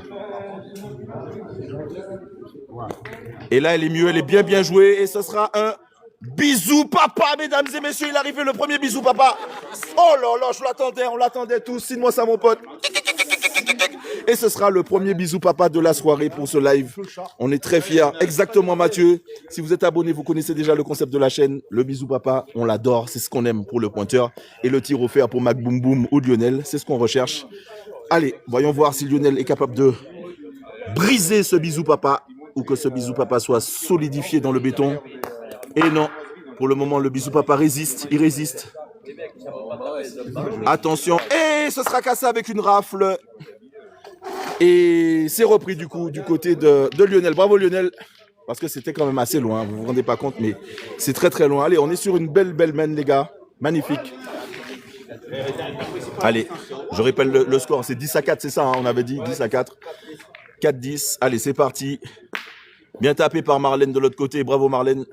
Et là, elle est mieux. Elle est bien jouée. Et ce sera un bisou papa, mesdames et messieurs. Il est arrivé, le premier bisou papa. Oh là là, on l'attendait tous. Signe-moi ça, mon pote. Et ce sera le premier bisou papa de la soirée pour ce live. On est très fiers. Exactement, Mathieu. Si vous êtes abonné, vous connaissez déjà le concept de la chaîne. Le bisou papa, on l'adore. C'est ce qu'on aime pour le pointeur. Et le tir offert pour Mac Boum Boum ou Lionel. C'est ce qu'on recherche. Allez, voyons voir si Lionel est capable de briser ce bisou papa ou que ce bisou papa soit solidifié dans le béton. Et non, pour le moment, le bisou papa résiste. Il résiste. Attention. Et ce sera cassé avec une rafle. Et c'est repris du coup du côté de Lionel. Bravo Lionel. Parce que c'était quand même assez loin. Vous vous rendez pas compte, mais c'est très loin. Allez, on est sur une belle main, les gars. Magnifique. Allez, je répète le score. C'est 10-4, c'est ça, hein, on avait dit 10-4. 4-10. Allez, c'est parti. Bien tapé par Marlène de l'autre côté. Bravo Marlène.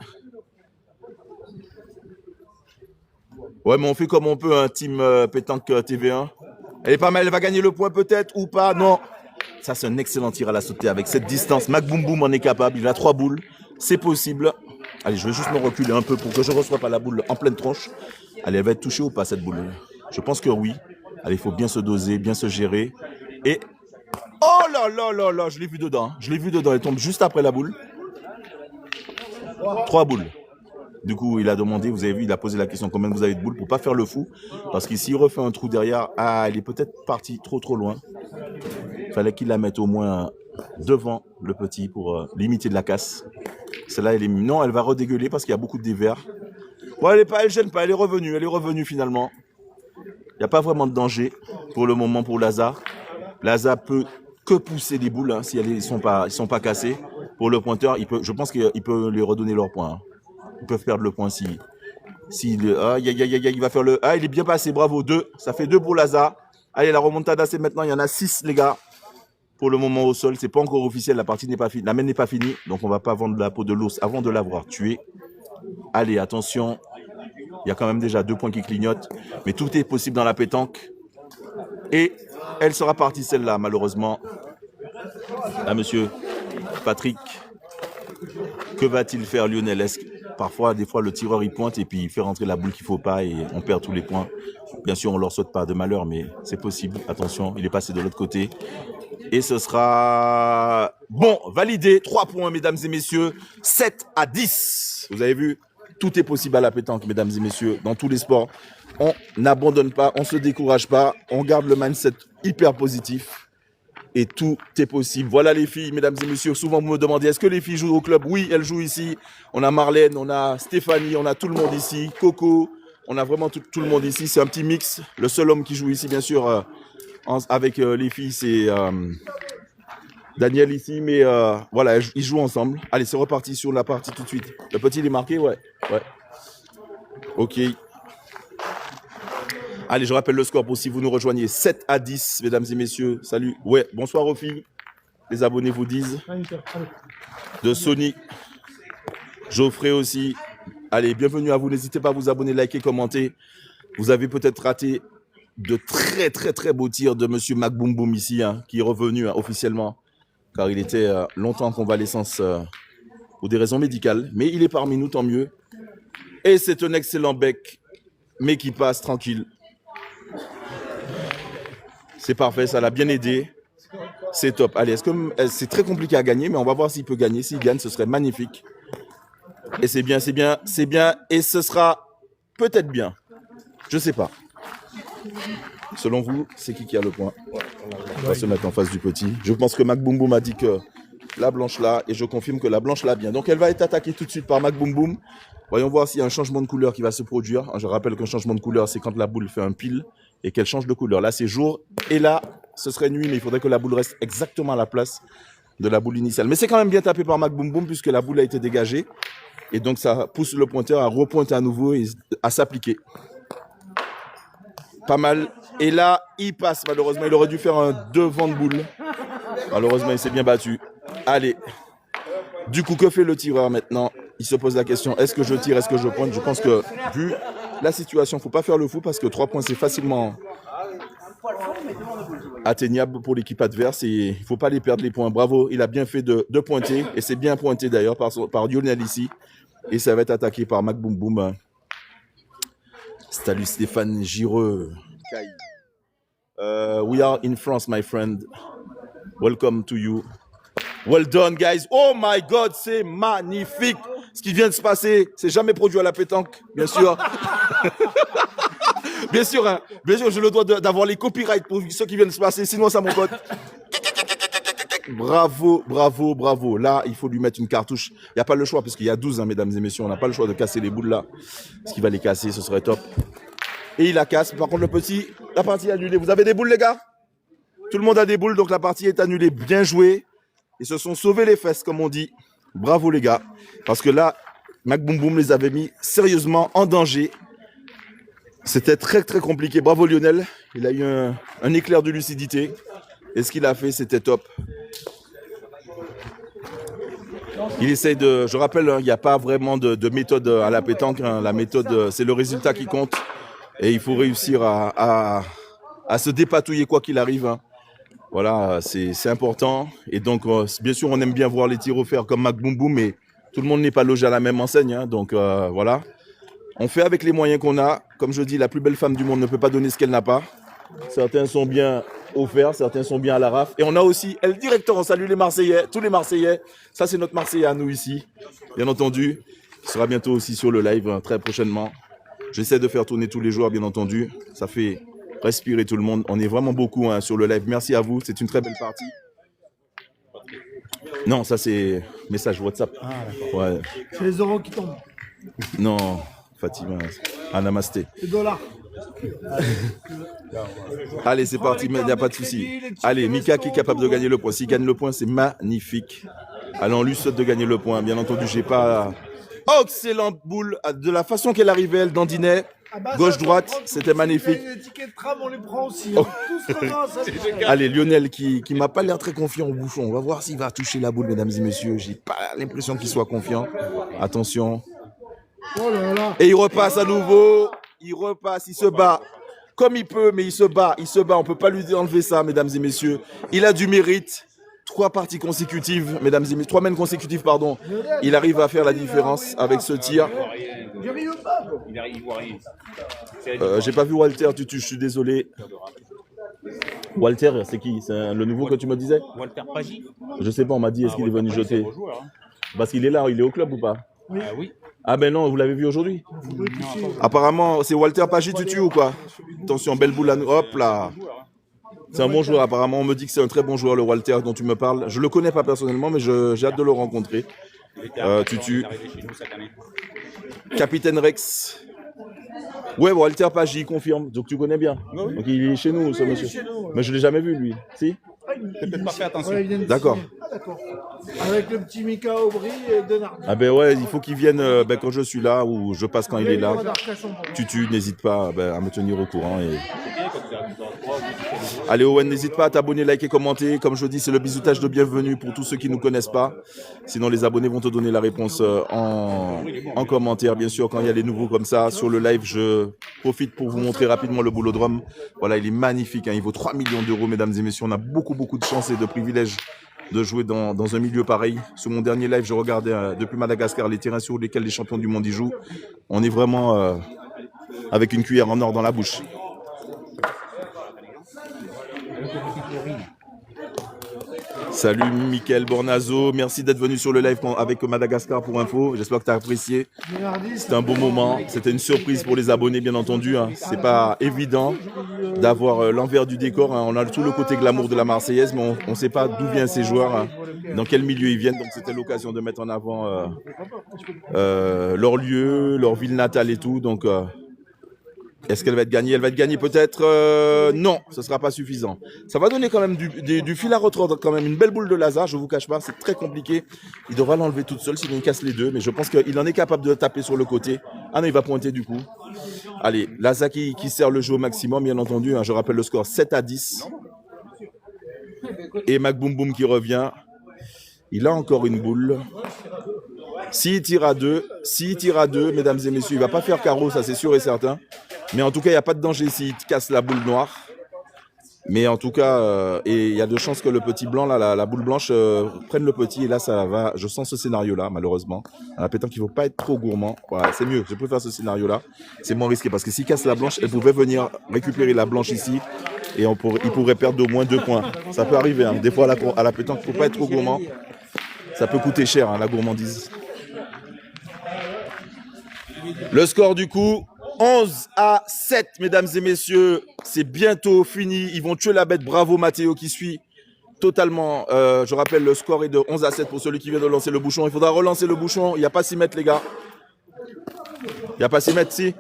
Ouais, mais on fait comme on peut, un team pétanque TV1. Elle est pas mal, elle va gagner le point peut-être ou pas. Non. Ça, c'est un excellent tir à la sautée avec cette distance. Mac Boum Boum en est capable. Il a 3 boules. C'est possible. Allez, je vais juste me reculer un peu pour que je ne reçoive pas la boule en pleine tronche. Allez, elle va être touchée ou pas cette boule? Je pense que oui. Allez, il faut bien se doser, bien se gérer. Et... oh là là là là, je l'ai vu dedans. Je l'ai vu dedans. Elle tombe juste après la boule. 3 boules. Du coup, il a demandé, vous avez vu, il a posé la question combien vous avez de boules pour pas faire le fou. Parce qu'ici, il refait un trou derrière. Ah, elle est peut-être partie trop loin. Il fallait qu'il la mette au moins devant le petit pour limiter de la casse. Celle-là, elle est... non, elle va redégueuler parce qu'il y a beaucoup de dévers. Bon, elle gêne pas, elle est revenue finalement. Il n'y a pas vraiment de danger pour le moment pour Laza. Laza peut que pousser des boules hein, si ils sont pas cassés. Pour le pointeur, je pense qu'il peut lui redonner leur point. Hein. Ils peuvent perdre le point si il va faire le... ah, il est bien passé, bravo, 2. Ça fait 2 pour Laza. Allez, la remontada, c'est maintenant. Il y en a 6, les gars. Pour le moment au sol, c'est pas encore officiel. La partie n'est pas finie. La main n'est pas finie. Donc, on va pas vendre la peau de l'ours avant de l'avoir tué. Allez, attention. Il y a quand même déjà 2 points qui clignotent. Mais tout est possible dans la pétanque. Et elle sera partie, celle-là, malheureusement. Là, monsieur Patrick. Que va-t-il faire, Lionel? Parfois, des fois, le tireur, il pointe et puis il fait rentrer la boule qu'il ne faut pas et on perd tous les points. Bien sûr, on ne leur saute pas de malheur, mais c'est possible. Attention, il est passé de l'autre côté. Et ce sera... bon, validé. 3 points, mesdames et messieurs. 7-10. Vous avez vu? Tout est possible à la pétanque, mesdames et messieurs. Dans tous les sports, on n'abandonne pas, on ne se décourage pas. On garde le mindset hyper positif. Et tout est possible. Voilà les filles, mesdames et messieurs. Souvent, vous me demandez, est-ce que les filles jouent au club? Oui, elles jouent ici. On a Marlène, on a Stéphanie, on a tout le monde ici. Coco, on a vraiment tout le monde ici. C'est un petit mix. Le seul homme qui joue ici, bien sûr, avec les filles, c'est Daniel ici. Mais voilà, ils jouent ensemble. Allez, c'est reparti sur la partie tout de suite. Le petit, il est marqué? Ouais. Ok. Allez, je rappelle le score pour si vous nous rejoignez. 7-10, mesdames et messieurs. Salut. Ouais, bonsoir aux filles. Les abonnés vous disent. De Sony. Geoffrey aussi. Allez, bienvenue à vous. N'hésitez pas à vous abonner, liker, commenter. Vous avez peut-être raté de très beaux tirs de monsieur Mac Boum Boum ici, hein, qui est revenu hein, officiellement. Car il était longtemps en convalescence pour des raisons médicales. Mais il est parmi nous, tant mieux. Et c'est un excellent bec, mais qui passe tranquille. C'est parfait, ça l'a bien aidé. C'est top. Allez, est-ce que c'est très compliqué à gagner, mais on va voir s'il peut gagner. S'il gagne, ce serait magnifique. Et c'est bien, c'est bien, c'est bien. Et ce sera peut-être bien. Je sais pas. Selon vous, c'est qui a le point? On va se mettre en face du petit. Je pense que Mac Boom Boom a dit que la blanche là, et je confirme que la blanche là bien. Donc elle va être attaquée tout de suite par Mac Boom Boom. Voyons voir s'il y a un changement de couleur qui va se produire. Je rappelle qu'un changement de couleur, c'est quand la boule fait un pile et qu'elle change de couleur. Là, c'est jour. Et là, ce serait nuit, mais il faudrait que la boule reste exactement à la place de la boule initiale. Mais c'est quand même bien tapé par Mac Boom Boom puisque la boule a été dégagée. Et donc, ça pousse le pointeur à repointer à nouveau et à s'appliquer. Pas mal. Et là, il passe. Malheureusement, il aurait dû faire un devant de boule. Malheureusement, il s'est bien battu. Allez. Du coup, que fait le tireur maintenant? Il se pose la question, est-ce que je tire, est-ce que je pointe? Je pense que, vu la situation, il ne faut pas faire le fou parce que 3 points, c'est facilement atteignable pour l'équipe adverse et il ne faut pas les perdre les points. Bravo, il a bien fait de pointer et c'est bien pointé d'ailleurs par Lionel ici. Et ça va être attaqué par Mac Boom Boom. Salut Stéphane Gireux. We are in France, my friend. Welcome to you. Well done, guys. Oh my God, c'est magnifique. Ce qui vient de se passer, c'est jamais produit à la pétanque, bien sûr. Bien sûr, hein. Bien sûr, j'ai le droit d'avoir les copyrights pour ce qui vient de se passer. Sinon, ça, mon pote. Bravo, bravo, bravo. Là, il faut lui mettre une cartouche. Il n'y a pas le choix, parce qu'il y a 12, hein, mesdames et messieurs. On n'a pas le choix de casser les boules là. Ce qui va les casser, ce serait top. Et il la casse. Par contre, le petit, la partie est annulée. Vous avez des boules, les gars? Tout le monde a des boules, donc la partie est annulée. Bien joué. Ils se sont sauvés les fesses, comme on dit. Bravo, les gars. Parce que là, Mac Boom Boom les avait mis sérieusement en danger. C'était très, très compliqué. Bravo, Lionel. Il a eu un éclair de lucidité. Et ce qu'il a fait, c'était top. Il essaye de... Je rappelle, il n'y a pas vraiment de méthode à la pétanque. Hein. La méthode, c'est le résultat qui compte. Et il faut réussir à se dépatouiller quoi qu'il arrive. Hein. Voilà, c'est important. Et donc, bien sûr, on aime bien voir les tirs offerts comme Mac Boom Boom, mais tout le monde n'est pas logé à la même enseigne. Hein. Donc, voilà. On fait avec les moyens qu'on a. Comme je dis, la plus belle femme du monde ne peut pas donner ce qu'elle n'a pas. Certains sont bien offerts, certains sont bien à la raf. Et on a aussi El Directeur. On salue les Marseillais, tous les Marseillais. Ça, c'est notre Marseillais à nous ici, bien entendu. Il sera bientôt aussi sur le live, très prochainement. J'essaie de faire tourner tous les jours, bien entendu. Ça fait respirer tout le monde. On est vraiment beaucoup hein, sur le live. Merci à vous. C'est une très belle partie. Non, ça, c'est message WhatsApp. Ah, d'accord. Ouais. C'est les euros qui tombent. Non, Fatima. Ah, namasté. Les dollars. Allez, c'est parti, il n'y a pas de souci. Allez, Mika qui est capable de gagner le point. S'il gagne le point, c'est magnifique. Allez, on lui souhaite de gagner le point. Bien entendu, j'ai pas... Oh, excellente boule. De la façon qu'elle arrivait, elle dandinait. Gauche-droite, c'était magnifique. Les tickets de tram, on les prend aussi. Hein. Tous Allez, Lionel qui m'a pas l'air très confiant au bouchon. On va voir s'il va toucher la boule, mesdames et messieurs. J'ai pas l'impression qu'il soit confiant. Attention. Oh là là. Et il repasse à nouveau. Il repasse, il se bat. Comme il peut, mais il se bat. Il se bat. On peut pas lui enlever ça, mesdames et messieurs. Il a du mérite. 3 parties consécutives, mesdames et messieurs. 3 mènes consécutives, pardon. Il arrive à faire la différence avec ce tir. J'ai pas vu Walter, je suis désolé. Walter, c'est qui? C'est le nouveau que tu me disais? Walter Paggi. Je sais pas, on m'a dit, est-ce qu'il est venu jeter? Parce qu'il est là, il est au club ou pas? Oui. Ah ben non, vous l'avez vu aujourd'hui? Apparemment, c'est Walter Paggi, tu tues ou quoi? Attention, belle boule à nous. Hop là. C'est un bon joueur, apparemment. On me dit que c'est un très bon joueur, le Walter dont tu me parles. Je le connais pas personnellement, mais j'ai hâte de le rencontrer. Tutu. Capitaine Rex. Ouais, Walter Paggi, il confirme. Donc tu connais bien. Donc il est chez nous, ce monsieur. Mais je l'ai jamais vu, lui. Si? J'ai peut-être pas fait attention. Ouais, d'accord. Ah, d'accord. Avec le petit Mika Aubry et Denard. Ah ben ouais, il faut qu'il vienne quand je suis là ou je passe quand il est là. Tutu, n'hésite pas à me tenir au courant. Et... Allez Owen, n'hésite pas à t'abonner, liker, commenter. Comme je dis, c'est le bisoutage de bienvenue pour tous ceux qui ne nous connaissent pas. Sinon, les abonnés vont te donner la réponse en commentaire. Bien sûr, quand il y a les nouveaux comme ça, sur le live, je profite pour vous montrer rapidement le boulodrome. Voilà, il est magnifique. Hein. Il vaut 3 millions d'euros, mesdames et messieurs. On a beaucoup de chance et de privilèges de jouer dans un milieu pareil. Sur mon dernier live, je regardais depuis Madagascar les terrains sur lesquels les champions du monde y jouent. On est vraiment avec une cuillère en or dans la bouche. Salut Mickaël Bornazo, merci d'être venu sur le live avec Madagascar pour info. J'espère que tu as apprécié. C'était un beau moment. C'était une surprise pour les abonnés, bien entendu. Hein. C'est pas évident d'avoir l'envers du décor. Hein. On a tout le côté glamour de la Marseillaise, mais on ne sait pas d'où viennent ces joueurs, hein, dans quel milieu ils viennent. Donc c'était l'occasion de mettre en avant leur lieu, leur ville natale et tout. Donc est-ce qu'elle va être gagnée? Elle va être gagnée peut-être non, ce ne sera pas suffisant. Ça va donner quand même du fil à retordre, quand même une belle boule de Laza, je ne vous cache pas, c'est très compliqué. Il devra l'enlever toute seule, sinon il casse les deux, mais je pense qu'il en est capable de taper sur le côté. Ah non, il va pointer du coup. Allez, Laza qui sert le jeu au maximum, bien entendu, hein, je rappelle le score 7-10. Et Mac Boum Boum qui revient. Il a encore une boule. S'il tire à deux, mesdames et messieurs, il ne va pas faire carreau, ça c'est sûr et certain. Mais en tout cas, il n'y a pas de danger s'il casse la boule noire. Mais en tout cas, et il y a de chances que le petit blanc, là, la boule blanche, prenne le petit. Et là, ça va. Je sens ce scénario-là, malheureusement. À la pétanque, il ne faut pas être trop gourmand. Voilà, c'est mieux. Je préfère ce scénario-là. C'est moins risqué parce que s'il casse la blanche, elle pouvait venir récupérer la blanche ici. Et il pourrait perdre au moins 2 points. Ça peut arriver. Hein. Des fois, à la pétanque, il ne faut pas être trop gourmand. Ça peut coûter cher, hein, la gourmandise. Le score du coup, 11-7, mesdames et messieurs. C'est bientôt fini. Ils vont tuer la bête. Bravo Mathéo qui suit totalement. Je rappelle, le score est de 11-7 pour celui qui vient de lancer le bouchon. Il faudra relancer le bouchon. Il n'y a pas à s'y mettre, les gars. Il n'y a pas à s'y mettre, si.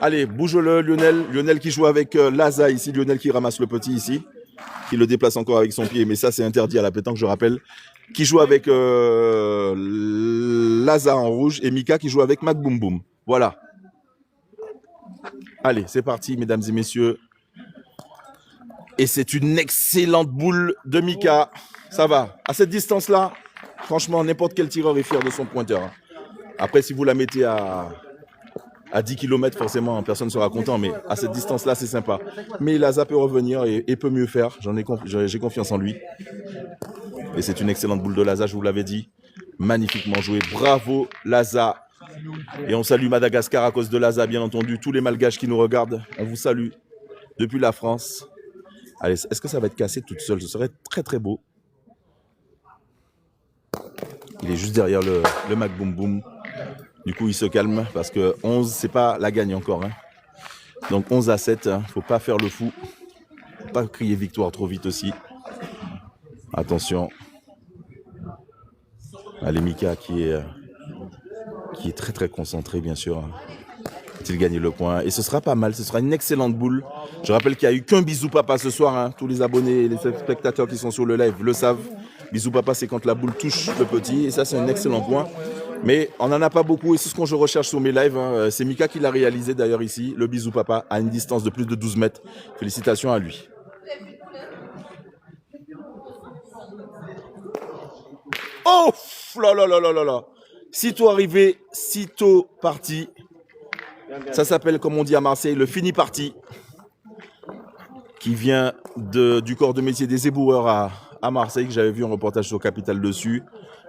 Allez, bouge-le, Lionel. Lionel qui joue avec Laza ici. Lionel qui ramasse le petit ici. Qui le déplace encore avec son pied. Mais ça, c'est interdit à la pétanque, je rappelle. Qui joue avec Laza en rouge. Et Mika qui joue avec Mac Boum Boum. Voilà. Allez, c'est parti, mesdames et messieurs. Et c'est une excellente boule de Mika. Ça va. À cette distance-là, franchement, n'importe quel tireur est fier de son pointeur. Après, si vous la mettez à 10 km, forcément, personne ne sera content. Mais à cette distance-là, c'est sympa. Mais Laza peut revenir et peut mieux faire. J'ai confiance en lui. Et c'est une excellente boule de Laza, je vous l'avais dit. Magnifiquement joué. Bravo, Laza. Et on salue Madagascar à cause de Laza, bien entendu. Tous les malgaches qui nous regardent, on vous salue depuis la France. Allez, est-ce que ça va être cassé toute seule? Ce serait très très beau. Il est juste derrière le Mac Boum Boum. Du coup, il se calme parce que 11, c'est pas la gagne encore. Hein. Donc 11-7, hein, faut pas faire le fou. Faut pas crier victoire trop vite aussi. Attention. Allez, Mika qui est très très concentré, bien sûr. Il gagne le point. Et ce sera pas mal, ce sera une excellente boule. Je rappelle qu'il n'y a eu qu'un bisou papa ce soir. Hein. Tous les abonnés et les spectateurs qui sont sur le live le savent. Bisou papa, c'est quand la boule touche le petit. Et ça, c'est un excellent point. Mais on n'en a pas beaucoup. Et c'est ce que je recherche sur mes lives. Hein. C'est Mika qui l'a réalisé d'ailleurs ici. Le bisou papa à une distance de plus de 12 mètres. Félicitations à lui. Oh là là là là là là. Sitôt arrivé, sitôt parti. Ça s'appelle, comme on dit à Marseille, le fini parti. Qui vient du corps de métier des éboueurs à Marseille, que j'avais vu un reportage sur Capital dessus.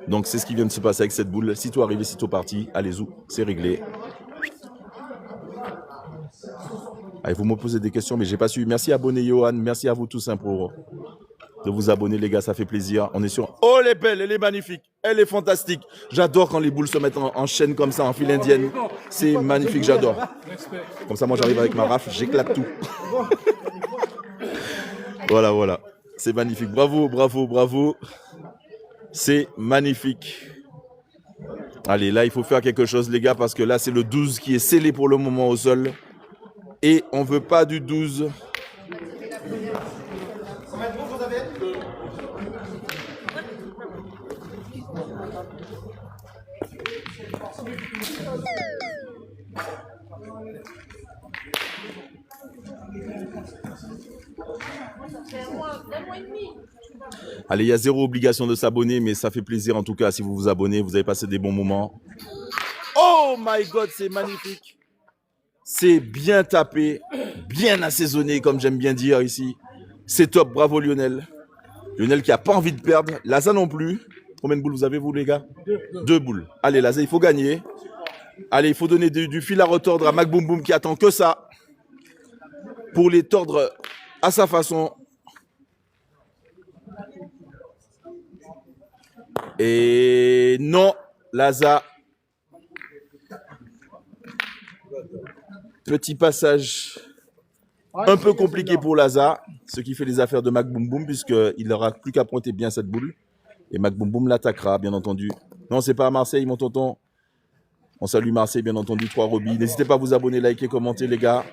Donc c'est ce qui vient de se passer avec cette boule. Sitôt arrivé, sitôt parti. Allez-y, c'est réglé. Allez, vous me posez des questions, mais j'ai pas su. Merci abonné Johan, merci à vous tous hein, pour de vous abonner les gars, ça fait plaisir. On est sur... Oh, elle est belle, elle est magnifique, elle est fantastique. J'adore quand les boules se mettent en chaîne comme ça, en file indienne. C'est magnifique, j'adore. Comme ça, moi j'arrive avec ma rafle, j'éclate tout. Voilà, voilà. C'est magnifique. Bravo, bravo, bravo. C'est magnifique. Allez, là, il faut faire quelque chose, les gars, parce que là, c'est le 12 qui est scellé pour le moment au sol. Et on ne veut pas du 12. Allez, il y a zéro obligation de s'abonner, mais ça fait plaisir en tout cas si vous vous abonnez, vous avez passé des bons moments. Oh my God, c'est magnifique. C'est bien tapé, bien assaisonné, comme j'aime bien dire ici. C'est top, bravo Lionel. Lionel qui n'a pas envie de perdre. Laza non plus. Combien de boules vous avez, vous les gars? 2 boules. Allez, Laza, il faut gagner. Allez, il faut donner du fil à retordre à Mac Boum Boum qui attend que ça. Pour les tordre à sa façon. Et non, Laza. Petit passage un peu compliqué pour Laza, ce qui fait les affaires de Mac Boom Boom, puisqu'il n'aura plus qu'à pointer bien cette boule. Et Mac Boom Boom l'attaquera, bien entendu. Non, c'est pas à Marseille, mon tonton. On salue Marseille, bien entendu, 3 Roby. N'hésitez pas à vous abonner, liker, commenter, les gars.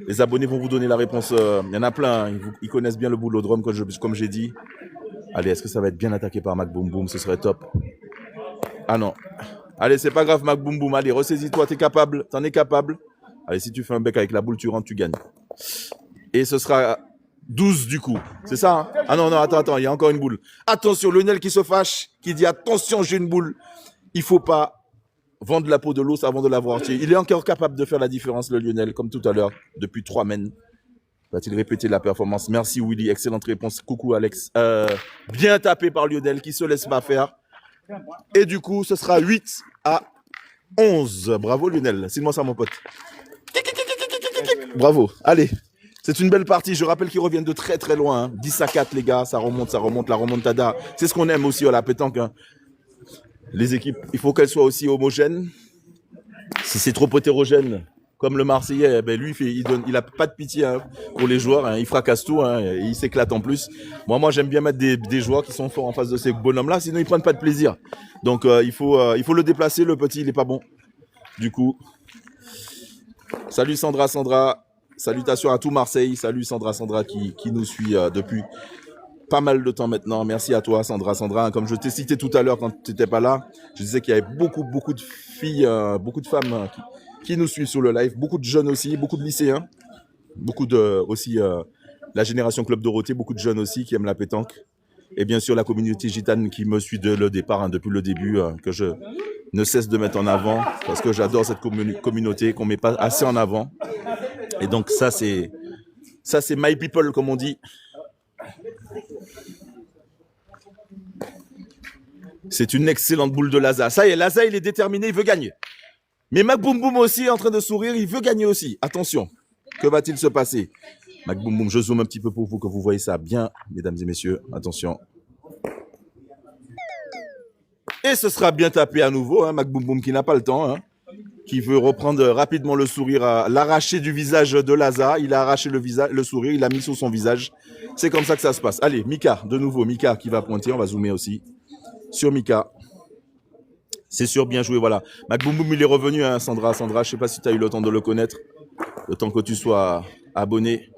Les abonnés vont vous donner la réponse. Il y en a plein, hein. Ils connaissent bien le boulodrome, comme j'ai dit. Allez, est-ce que ça va être bien attaqué par Mac Boom Boom? Ce serait top. Ah non. Allez, c'est pas grave, Mac Boom Boom. Allez, ressaisis-toi, t'es capable. T'en es capable. Allez, si tu fais un bec avec la boule, tu rentres, tu gagnes. Et ce sera 12 du coup. C'est ça, hein? Ah non, attends, il y a encore une boule. Attention, Lionel qui se fâche, qui dit attention, j'ai une boule. Il faut pas vendre la peau de l'os avant de l'avoir entier. Il est encore capable de faire la différence, le Lionel, comme tout à l'heure, depuis 3 mènes. Va-t-il répéter la performance? Merci Willy, excellente réponse. Coucou Alex. Bien tapé par Lionel qui se laisse pas faire. Et du coup, ce sera 8-11. Bravo Lionel. Signe-moi ça mon pote. Bravo. Allez. C'est une belle partie. Je rappelle qu'ils reviennent de très très loin. Hein. 10-4 les gars. Ça remonte. La remontada. C'est ce qu'on aime aussi à la pétanque. Hein. Les équipes, il faut qu'elles soient aussi homogènes. Si c'est trop hétérogène, comme le Marseillais, ben lui, il a pas de pitié hein, pour les joueurs. Hein, il fracasse tout, hein, et il s'éclate en plus. Moi, j'aime bien mettre des joueurs qui sont forts en face de ces bonhommes-là, sinon ils prennent pas de plaisir. Donc, il faut le déplacer. Le petit, il est pas bon. Du coup, salut Sandra. Salutations à tout Marseille. Salut Sandra qui nous suit depuis pas mal de temps maintenant. Merci à toi, Sandra. Comme je t'ai cité tout à l'heure quand tu n'étais pas là, je disais qu'il y avait beaucoup de filles, beaucoup de femmes qui nous suivent sur le live, beaucoup de jeunes aussi, beaucoup de lycéens, beaucoup de aussi la génération Club Dorothée, beaucoup de jeunes aussi qui aiment la pétanque. Et bien sûr, la communauté gitane qui me suit dès le départ, hein, depuis le début, que je ne cesse de mettre en avant parce que j'adore cette communauté qu'on ne met pas assez en avant. Et donc, ça, c'est my people, comme on dit. C'est une excellente boule de Laza. Ça y est, Laza, il est déterminé, il veut gagner. Mais Mac Boom Boom aussi est en train de sourire, il veut gagner aussi. Attention, que va-t-il se passer? Mac Boom Boom, je zoome un petit peu pour vous, que vous voyez ça bien, mesdames et messieurs. Attention. Et ce sera bien tapé à nouveau, hein, Mac Boom Boom qui n'a pas le temps, hein, qui veut reprendre rapidement le sourire, l'arracher du visage de Laza. Il a arraché le sourire, il l'a mis sur son visage. C'est comme ça que ça se passe. Allez, Mika, de nouveau, Mika qui va pointer, on va zoomer aussi. Sur Mika. C'est sûr, bien joué, voilà. Mac Boom Boom, il est revenu, hein, Sandra, je ne sais pas si tu as eu le temps de le connaître, le temps que tu sois abonné.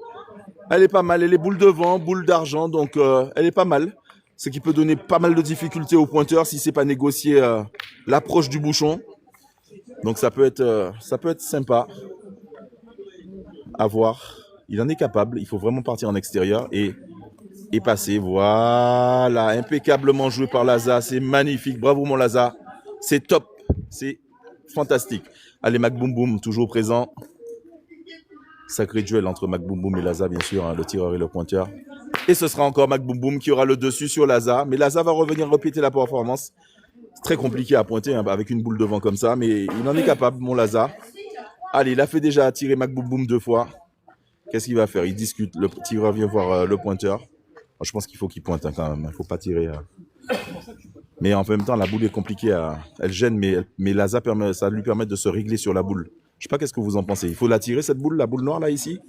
Elle est pas mal, elle est boule de vent, boule d'argent, donc elle est pas mal. Ce qui peut donner pas mal de difficultés au pointeur si c'est pas négocié l'approche du bouchon. Donc ça peut être sympa à voir. Il en est capable, il faut vraiment partir en extérieur et passer. Voilà, impeccablement joué par Laza, c'est magnifique, bravo mon Laza, c'est top, c'est fantastique. Allez, Mac Boom Boom, toujours présent. Sacré duel entre Mac Boom Boom et Laza, bien sûr, hein, le tireur et le pointeur. Et ce sera encore Mac Boom Boom qui aura le dessus sur Laza, mais Laza va revenir répéter la performance. C'est très compliqué à pointer hein, avec une boule de vent comme ça, mais il en est capable, mon Laza. Allez, il a fait déjà tirer Mac Boom Boom 2 fois. Qu'est-ce qu'il va faire? Il discute, le tireur vient voir le pointeur. Je pense qu'il faut qu'il pointe hein, quand même. Il ne faut pas tirer. Mais en même temps, la boule est compliquée. Elle gêne, mais Laza, ça lui permet de se régler sur la boule. Je ne sais pas qu'est-ce que vous en pensez. Il faut la tirer, cette boule, la boule noire là, ici,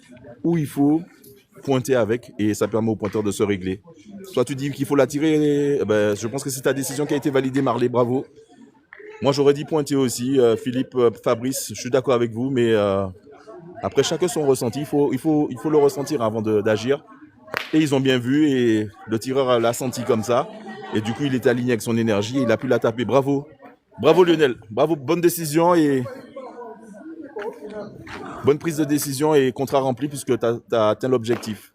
ou il faut pointer avec et ça permet au pointeur de se régler. Toi, tu dis qu'il faut la tirer. Ben, je pense que c'est ta décision qui a été validée, Marley. Bravo. Moi, j'aurais dit pointer aussi. Philippe, Fabrice, je suis d'accord avec vous, mais après, chacun son ressenti. Il faut le ressentir avant d'agir. Et ils ont bien vu et le tireur l'a senti comme ça. Et du coup, il était aligné avec son énergie et il a pu la taper. Bravo. Bravo Lionel. Bravo, bonne décision et bonne prise de décision et contrat rempli puisque tu as atteint l'objectif.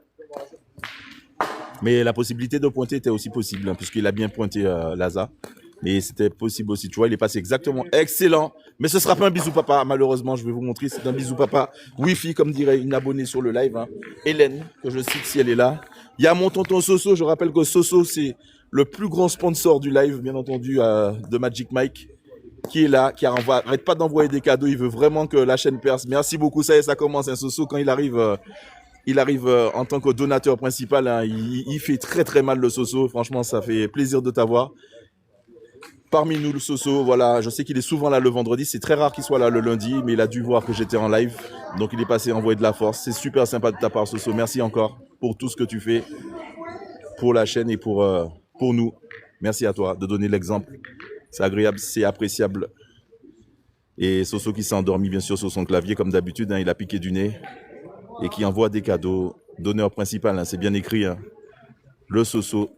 Mais la possibilité de pointer était aussi possible hein, puisqu'il a bien pointé Laza. Mais c'était possible aussi. Tu vois, il est passé exactement excellent. Mais ce ne sera pas un bisou papa. Malheureusement, je vais vous montrer. C'est un bisou papa Wi-Fi, comme dirait une abonnée sur le live. Hein. Hélène, que je cite si elle est là. Il y a mon tonton Soso. Je rappelle que Soso, c'est le plus grand sponsor du live, bien entendu, de Magic Mike, qui est là, qui arrête pas d'envoyer des cadeaux. Il veut vraiment que la chaîne perce. Merci beaucoup. Ça y est, ça commence. Hein, Soso, quand il arrive en tant que donateur principal. Hein, il fait très très mal le Soso. Franchement, ça fait plaisir de t'avoir. parmi nous, le Soso. Voilà, je sais qu'il est souvent là le vendredi. C'est très rare qu'il soit là le lundi, mais il a dû voir que j'étais en live. Donc il est passé envoyer de la force. C'est super sympa de ta part, Soso. Merci encore pour tout ce que tu fais pour la chaîne et pour nous. Merci à toi de donner l'exemple. C'est agréable, c'est appréciable. Et Soso qui s'est endormi, bien sûr, sur son clavier, comme d'habitude. Hein, il a piqué du nez et qui envoie des cadeaux. Donneur principal, hein, c'est bien écrit. Hein. Le Soso.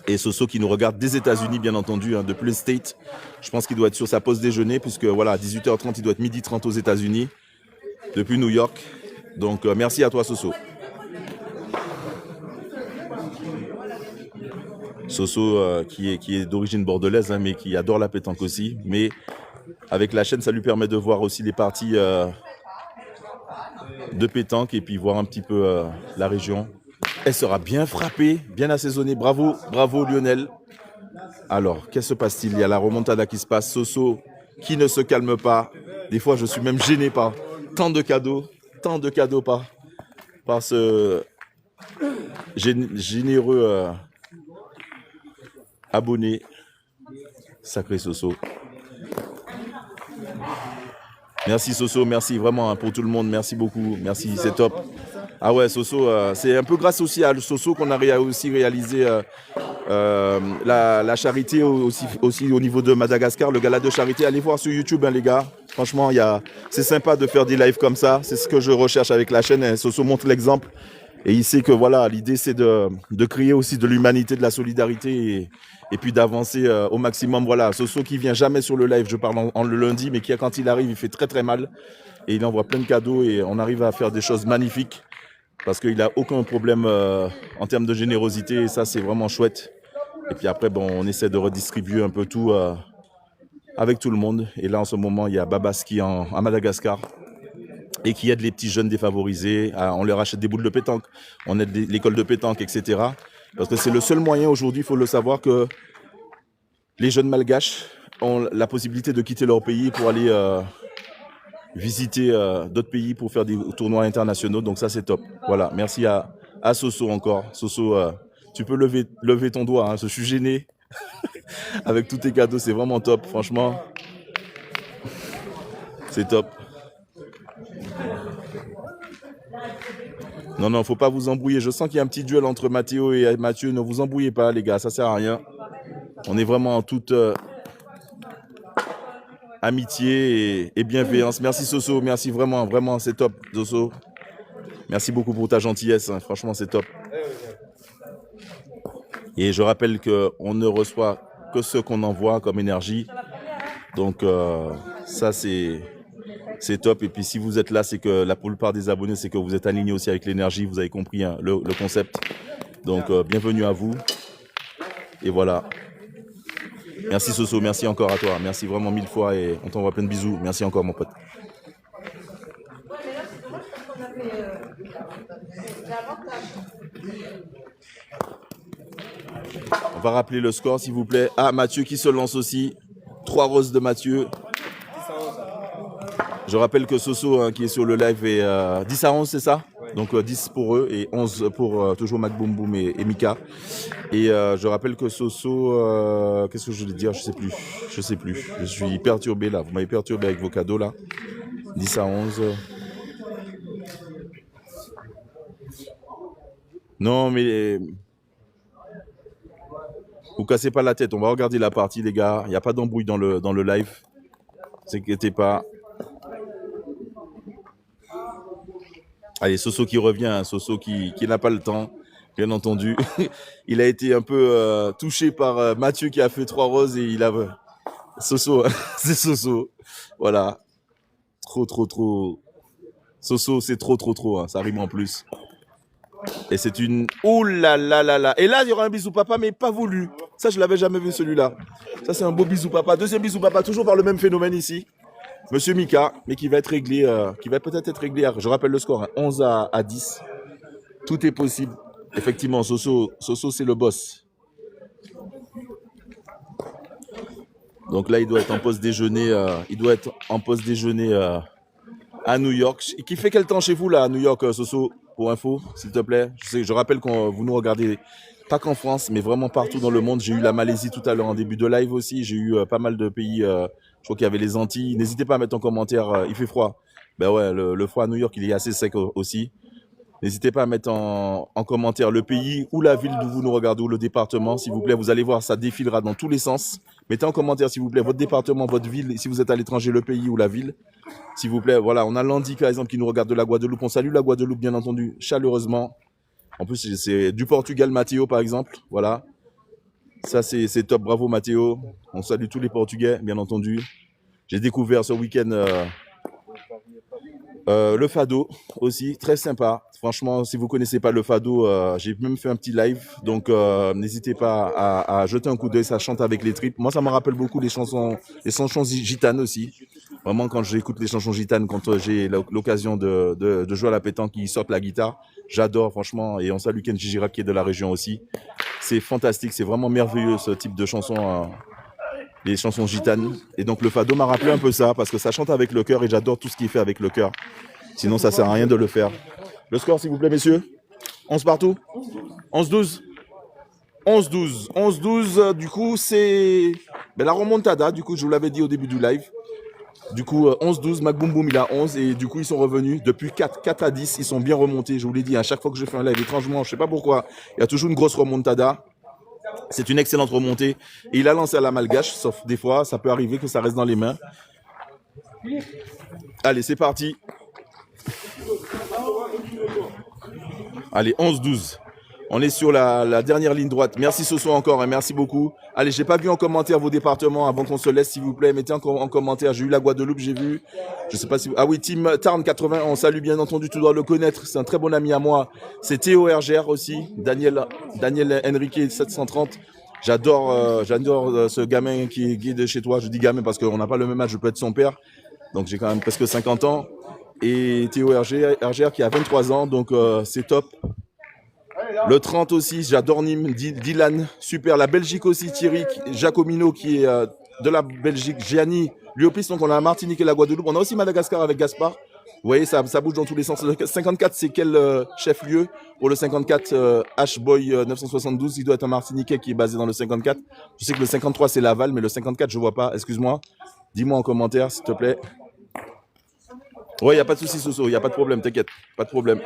Et Soso qui nous regarde des États-Unis, bien entendu, hein, depuis le State. Je pense qu'il doit être sur sa pause déjeuner, puisque voilà, à 18h30, il doit être 12h30 aux États-Unis, depuis New York. Donc, merci à toi, Soso. Soso qui est d'origine bordelaise, hein, mais qui adore la pétanque aussi. Mais avec la chaîne, ça lui permet de voir aussi les parties de pétanque et puis voir un petit peu la région. Elle sera bien frappée, bien assaisonnée. Bravo, bravo Lionel. Alors, qu'est-ce qui se passe-t-il? Il y a la remontada qui se passe. Soso qui ne se calme pas. Des fois, je suis même gêné par tant de cadeaux par ce généreux abonné. Sacré Soso. Merci Soso, merci vraiment hein, pour tout le monde. Merci beaucoup, merci, c'est top. Ah ouais, Soso, c'est un peu grâce aussi à Soso qu'on a aussi réalisé la charité aussi au niveau de Madagascar, le gala de charité. Allez voir sur YouTube, hein, les gars. Franchement, c'est sympa de faire des lives comme ça. C'est ce que je recherche avec la chaîne. Hein. Soso montre l'exemple. Et il sait que voilà, l'idée c'est de créer aussi de l'humanité, de la solidarité et puis d'avancer au maximum. Voilà, Soso qui vient jamais sur le live, je parle en le lundi, mais qui quand il arrive, il fait très très mal. Et il envoie plein de cadeaux et on arrive à faire des choses magnifiques. Parce qu'il n'a aucun problème en termes de générosité et ça c'est vraiment chouette. Et puis après bon, on essaie de redistribuer un peu tout avec tout le monde. Et là en ce moment il y a Babaski à Madagascar et qui aide les petits jeunes défavorisés. On leur achète des boules de pétanque, on aide l'école de pétanque, etc. Parce que c'est le seul moyen aujourd'hui, il faut le savoir, que les jeunes malgaches ont la possibilité de quitter leur pays pour aller visiter d'autres pays pour faire des tournois internationaux. Donc ça c'est top. Voilà, merci à Soso encore. Soso, tu peux lever ton doigt, hein. Je suis gêné avec tous tes cadeaux, c'est vraiment top, franchement. C'est top. Non, faut pas vous embrouiller. Je sens qu'il y a un petit duel entre Mathéo et Mathieu. Ne vous embrouillez pas, les gars, ça sert à rien. On est vraiment en toute amitié et bienveillance. Merci Soso, merci vraiment, vraiment, c'est top, Soso. Merci beaucoup pour ta gentillesse, hein. Franchement, c'est top. Et je rappelle qu'on ne reçoit que ce qu'on envoie comme énergie. Donc, ça, c'est top. Et puis, si vous êtes là, c'est que la plupart des abonnés, c'est que vous êtes alignés aussi avec l'énergie. Vous avez compris hein, le concept. Donc, bienvenue à vous. Et voilà. Merci Soso, merci encore à toi. Merci vraiment 1000 fois et on t'envoie plein de bisous. Merci encore, mon pote. On va rappeler le score, s'il vous plaît. Ah, Mathieu qui se lance aussi. 3 roses de Mathieu. Je rappelle que Soso, hein, qui est sur le live, est 10 à 11, c'est ça? Donc 10 pour eux et 11 pour toujours Mac Boom Boom et Mika. Et je rappelle que Soso, qu'est-ce que je voulais dire? Je sais plus. Je suis perturbé là. Vous m'avez perturbé avec vos cadeaux là. 10 à 11. Non, mais vous cassez pas la tête. On va regarder la partie, les gars. Il n'y a pas d'embrouille dans le live. Ne vous inquiétez pas. Allez, Soso qui revient, hein. Soso qui n'a pas le temps, bien entendu. Il a été un peu touché par Mathieu qui a fait 3 roses et il a... Soso, c'est Soso. Voilà. Trop. Soso, c'est trop, hein. Ça rime en plus. Et c'est une... Ouh là là là là. Et là, il y aura un bisou papa, mais pas voulu. Ça, je l'avais jamais vu celui-là. Ça, c'est un beau bisou papa. Deuxième bisou papa, toujours par le même phénomène ici. Monsieur Mika, mais qui va être réglé, qui va peut-être être réglé, je rappelle le score, hein, 11 à 10. Tout est possible. Effectivement, Soso c'est le boss. Donc là, il doit être en pause déjeuner, à New York. Qui fait quel temps chez vous là, à New York, Soso, pour info, s'il te plaît? Je rappelle que vous nous regardez pas qu'en France, mais vraiment partout dans le monde. J'ai eu la Malaisie tout à l'heure en début de live aussi. J'ai eu pas mal de pays. Je crois qu'il y avait les Antilles. N'hésitez pas à mettre en commentaire. Il fait froid. Ben ouais, le froid à New York, il est assez sec aussi. N'hésitez pas à mettre en commentaire le pays ou la ville d'où vous nous regardez ou le département, s'il vous plaît. Vous allez voir, ça défilera dans tous les sens. Mettez en commentaire, s'il vous plaît, votre département, votre ville, si vous êtes à l'étranger, le pays ou la ville. S'il vous plaît, voilà, on a Landy, par exemple, qui nous regarde de la Guadeloupe. On salue la Guadeloupe, bien entendu, chaleureusement. En plus, c'est du Portugal, Mathéo, par exemple. Voilà. Ça, c'est top. Bravo, Mathéo. On salue tous les Portugais, bien entendu. J'ai découvert ce week-end le fado aussi, très sympa. Franchement, si vous connaissez pas le fado, j'ai même fait un petit live. Donc, n'hésitez pas à jeter un coup d'œil. Ça chante avec les tripes. Moi, ça me rappelle beaucoup les chansons gitanes aussi. Vraiment, quand j'écoute les chansons gitanes, quand j'ai l'occasion de jouer à la pétanque, qui sortent la guitare, j'adore, franchement. Et on salue Kenji Girac qui est de la région aussi. C'est fantastique, c'est vraiment merveilleux ce type de chansons. Les chansons gitanes. Et donc le fado m'a rappelé un peu ça, parce que ça chante avec le cœur et j'adore tout ce qui est fait avec le cœur. Sinon, ça sert à rien de le faire. Le score, s'il vous plaît, messieurs. 11 partout. 11-12. 11-12. 11-12, du coup, c'est la remontada. Du coup, je vous l'avais dit au début du live. Du coup, 11-12, Macboom Boom, il a 11. Et du coup, ils sont revenus. Depuis 4 à 10, ils sont bien remontés. Je vous l'ai dit, à chaque fois que je fais un live, étrangement, je ne sais pas pourquoi, il y a toujours une grosse remontada. C'est une excellente remontée. Et il a lancé à la malgache, sauf des fois, ça peut arriver que ça reste dans les mains. Allez, c'est parti. Allez, 11-12. On est sur la dernière ligne droite. Merci Soso encore et merci beaucoup. Allez, j'ai pas vu en commentaire vos départements avant qu'on se laisse, s'il vous plaît. Mettez en commentaire. J'ai eu la Guadeloupe, j'ai vu. Je sais pas si vous... Ah oui, Team Tarn 80, on salue bien entendu, tu dois le connaître. C'est un très bon ami à moi. C'est Théo RGR aussi. Daniel Henrique 730. J'adore ce gamin qui est guide chez toi. Je dis gamin parce qu'on n'a pas le même âge, je peux être son père. Donc j'ai quand même presque 50 ans. Et Théo RGR qui a 23 ans, donc c'est top. Le 30 aussi, j'adore Nîmes, Dylan, super. La Belgique aussi, Thierry Jacomino qui est de la Belgique, Gianni, lui au plus, donc on a la Martinique et la Guadeloupe. On a aussi Madagascar avec Gaspard. Vous voyez, ça bouge dans tous les sens. Le 54, c'est quel chef-lieu? Pour le 54, H-Boy 972, il doit être un Martiniquais qui est basé dans le 54. Je sais que le 53, c'est Laval, mais le 54, je vois pas. Excuse-moi. Dis-moi en commentaire, s'il te plaît. Ouais, il n'y a pas de souci, Soso, il n'y a pas de problème, t'inquiète, pas de problème.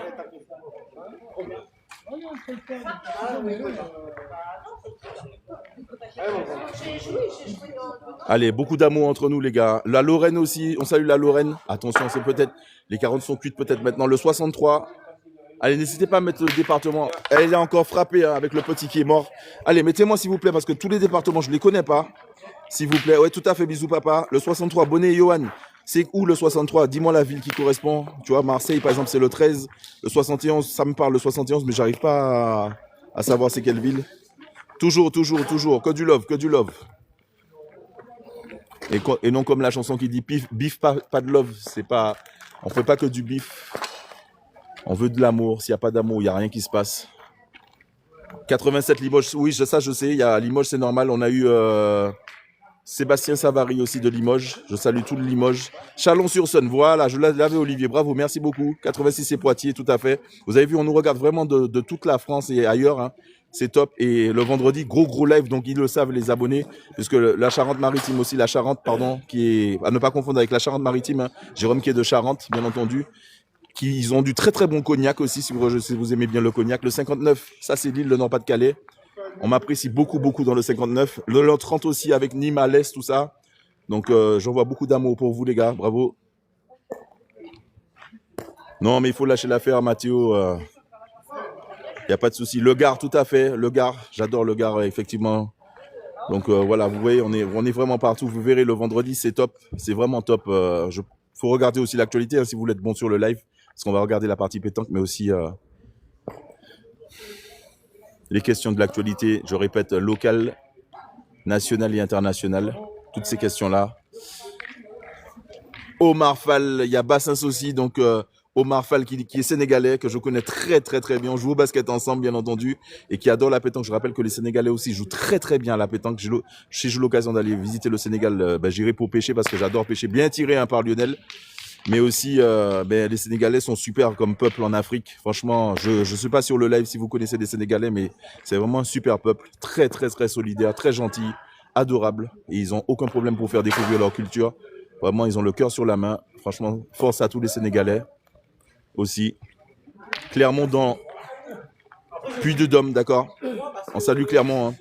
Allez, beaucoup d'amour entre nous, les gars. La Lorraine aussi, on salue la Lorraine. Attention, c'est peut-être, les 40 sont cuites peut-être maintenant. Le 63. Allez, n'hésitez pas à mettre le département. Elle est encore frappée hein, avec le petit qui est mort. Allez, mettez-moi s'il vous plaît, parce que tous les départements, je ne les connais pas. S'il vous plaît, ouais, tout à fait, bisous papa. Le 63, Bonnet et Johan. C'est où le 63? Dis-moi la ville qui correspond. Tu vois, Marseille, par exemple, c'est le 13. Le 71, ça me parle, le 71, mais j'arrive pas à savoir c'est quelle ville. Toujours. Que du love, que du love. Et non comme la chanson qui dit bif, pas de love. C'est pas, on fait pas que du bif. On veut de l'amour. S'il n'y a pas d'amour, il n'y a rien qui se passe. 87 Limoges, oui, ça je sais. Il y a Limoges, c'est normal. On a eu... Sébastien Savary aussi de Limoges. Je salue tout le Limoges. Chalon-sur-Saône, voilà, je l'avais Olivier. Bravo, merci beaucoup. 86 et Poitiers, tout à fait. Vous avez vu, on nous regarde vraiment de toute la France et ailleurs. Hein. C'est top. Et le vendredi, gros live, donc ils le savent les abonnés. Puisque la Charente-Maritime aussi, la Charente, pardon, qui est, à ne pas confondre avec la Charente-Maritime, hein. Jérôme qui est de Charente, bien entendu. Ils ont du très bon cognac aussi, si vous aimez bien le cognac. Le 59, ça c'est l'île, le Nord-Pas-de-Calais. On m'apprécie beaucoup dans le 59. Le 30 aussi avec Nîmes à l'Est, tout ça. Donc, j'envoie beaucoup d'amour pour vous, les gars. Bravo. Non, mais il faut lâcher l'affaire, Mathéo. Il n'y a pas de souci. Le Gard, tout à fait. Le Gard, j'adore le Gard, effectivement. Donc, voilà, vous voyez, on est vraiment partout. Vous verrez, le vendredi, c'est top. C'est vraiment top. Faut regarder aussi l'actualité, hein, si vous voulez être bon sur le live. Parce qu'on va regarder la partie pétanque, mais aussi... les questions de l'actualité, je répète, locale, nationale et internationale. Toutes ces questions-là. Omar Fall, il y a Bassins aussi, donc Omar Fall qui est sénégalais, que je connais très bien. On joue au basket ensemble, bien entendu, et qui adore la pétanque. Je rappelle que les Sénégalais aussi jouent très bien à la pétanque. Si j'ai l'occasion d'aller visiter le Sénégal, j'irai pour pêcher parce que j'adore pêcher. Bien tiré hein, par Lionel. Mais aussi, les Sénégalais sont super comme peuple en Afrique. Franchement, je ne suis pas sur le live si vous connaissez des Sénégalais, mais c'est vraiment un super peuple. Très, très, très solidaire, très gentil, adorable. Et ils n'ont aucun problème pour faire découvrir leur culture. Vraiment, ils ont le cœur sur la main. Franchement, force à tous les Sénégalais aussi. Clermont dans Puy-de-Dôme, d'accord? On salue Clermont. Hein.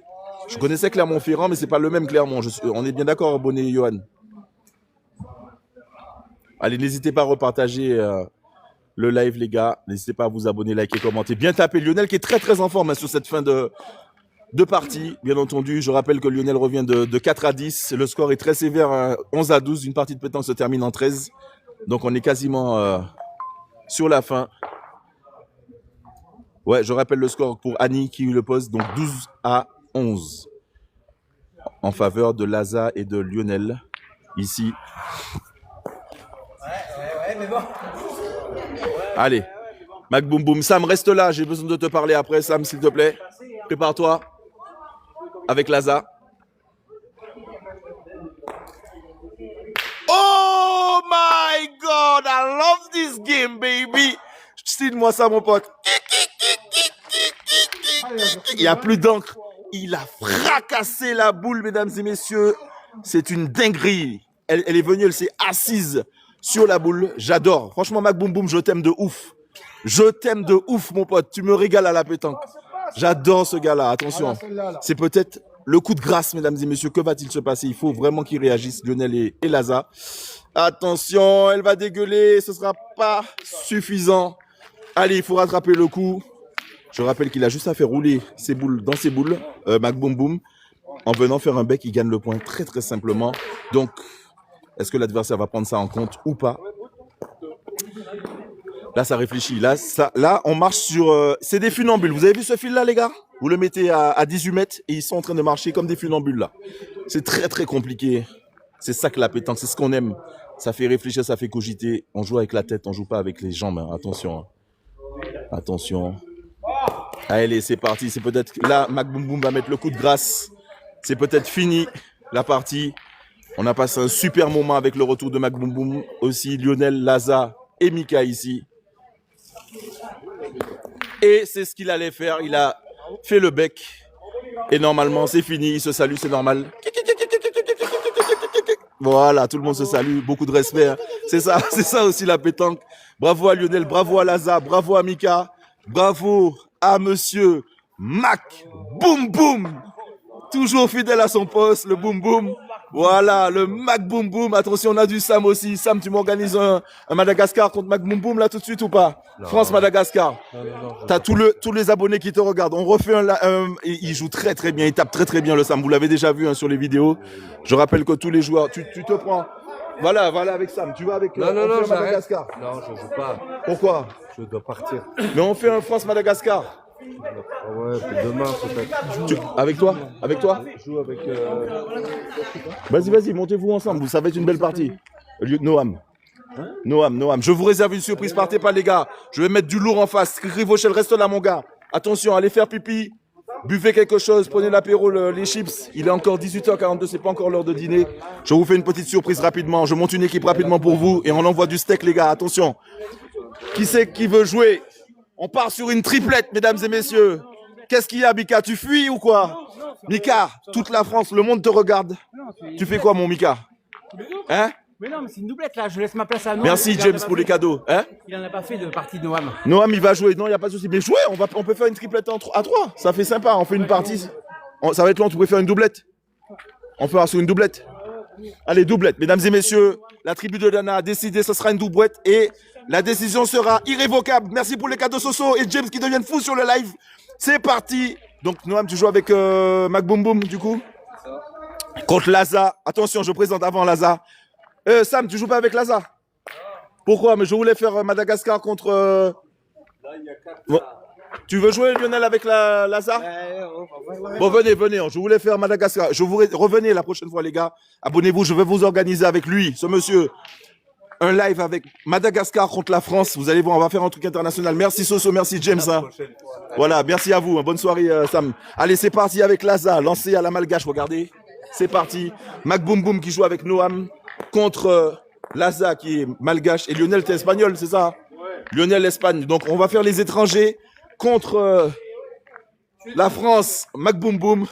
Je connaissais Clermont-Ferrand, mais c'est pas le même Clermont. On est bien d'accord, Bonnet et Johan? Allez, n'hésitez pas à repartager le live, les gars. N'hésitez pas à vous abonner, liker, commenter. Bien taper Lionel, qui est très, très en forme hein, sur cette fin de partie. Bien entendu, je rappelle que Lionel revient de 4 à 10. Le score est très sévère, 11 à 12. Une partie de pétanque se termine en 13. Donc, on est quasiment sur la fin. Ouais, je rappelle le score pour Annie qui le pose. Donc, 12 à 11. En faveur de Laza et de Lionel. Ici. Mais bon. Allez, Mac Boum Boum. Sam, reste là, j'ai besoin de te parler après, Sam, s'il te plaît. Prépare-toi avec Laza. Oh my God, I love this game, baby. Style-moi ça, mon pote. Il n'y a plus d'encre. Il a fracassé la boule, mesdames et messieurs. C'est une dinguerie. Elle est venue, elle s'est assise sur la boule. J'adore. Franchement, Mac Boum Boum, je t'aime de ouf. Je t'aime de ouf, mon pote. Tu me régales à la pétanque. J'adore ce gars-là. Attention. C'est peut-être le coup de grâce, mesdames et messieurs. Que va-t-il se passer? Il faut vraiment qu'ils réagissent, Lionel et Laza. Attention, elle va dégueuler. Ce ne sera pas suffisant. Allez, il faut rattraper le coup. Je rappelle qu'il a juste à faire rouler ses boules dans ses boules. Mac Boum Boum. En venant faire un bec, il gagne le point très, très simplement. Donc, est-ce que l'adversaire va prendre ça en compte ou pas? Là, ça réfléchit. Là, on marche sur... c'est des funambules. Vous avez vu ce fil-là, les gars? Vous le mettez à 18 mètres et ils sont en train de marcher comme des funambules, là. C'est très, très compliqué. C'est ça que la pétanque, c'est ce qu'on aime. Ça fait réfléchir, ça fait cogiter. On joue avec la tête, on joue pas avec les jambes. Hein. Attention. Hein. Attention. Allez, c'est parti. C'est peut-être... Là, Mac Boum Boum va mettre le coup de grâce. C'est peut-être fini, la partie. On a passé un super moment avec le retour de Mac Boum Boum. Aussi Lionel, Laza et Mika ici. Et c'est ce qu'il allait faire. Il a fait le bec. Et normalement, c'est fini. Il se salue, c'est normal. Voilà, tout le monde se salue. Beaucoup de respect. Hein. C'est ça aussi la pétanque. Bravo à Lionel, bravo à Laza, bravo à Mika. Bravo à monsieur Mac Boum Boum. Toujours fidèle à son poste, le Boum Boum. Voilà, le Mac Boum Boum. Attention, on a du Sam aussi. Sam, tu m'organises un Madagascar contre Mac Boum Boum là tout de suite ou pas? France-Madagascar. T'as tous les abonnés qui te regardent. On refait il joue très très bien, il tape très très bien le Sam. Vous l'avez déjà vu hein, sur les vidéos. Je rappelle que tous les joueurs, tu te prends. Voilà avec Sam. Tu vas avec Madagascar. Non, je joue pas. Pourquoi? Je dois partir. Mais on fait un France-Madagascar. Ouais, demain peut-être. Avec toi? Je joue avec. Vas-y, montez-vous ensemble. Ça va être une belle partie. Noam. Noam. Je vous réserve une surprise. Partez pas, les gars. Je vais mettre du lourd en face. Rivochel, reste là, mon gars. Attention, allez faire pipi. Buvez quelque chose. Prenez l'apéro, les chips. Il est encore 18h42. C'est pas encore l'heure de dîner. Je vous fais une petite surprise rapidement. Je monte une équipe rapidement pour vous. Et on envoie du steak, les gars. Attention. Qui c'est qui veut jouer? On part sur une triplette, mesdames et messieurs. Qu'est-ce qu'il y a, Mika? Tu fuis ou quoi? Mika, toute la France, le monde te regarde. Tu fais quoi, mon Mika? Hein? Mais non, mais c'est une doublette là, je laisse ma place à Noam. Merci, James, pour les cadeaux. Hein? Il n'en a pas fait de partie de Noam. Noam, il va jouer. Non, il n'y a pas de souci. Mais jouer, on peut faire une triplette à 3. Ça fait sympa. On fait une partie. Ça va être long. Tu pourrais faire une doublette. On fera sur une doublette. Allez, doublette. Mesdames et messieurs, la tribu de Dana a décidé, ce sera une doublette. Et la décision sera irrévocable. Merci pour les cadeaux Soso et James qui deviennent fous sur le live. C'est parti. Donc, Noam, tu joues avec Mac Boum Boum, du coup? Contre Laza. Attention, je présente avant Laza. Sam, tu joues pas avec Laza? Pourquoi? Mais je voulais faire Madagascar contre... Bon. Tu veux jouer, Lionel, avec Laza? Bon, venez. Je voulais faire Madagascar. Revenez la prochaine fois, les gars. Abonnez-vous, je vais vous organiser avec lui, ce monsieur. Un live avec Madagascar contre la France. Vous allez voir, on va faire un truc international. Merci Soso, merci James. Hein. Voilà, merci à vous. Bonne soirée, Sam. Allez, c'est parti avec Laza, lancé à la malgache, regardez. C'est parti. Mac Boum Boum qui joue avec Noam contre Laza qui est malgache et Lionel t'es espagnol, c'est ça? Lionel Espagne. Donc on va faire les étrangers contre la France. Mac Boum Boum.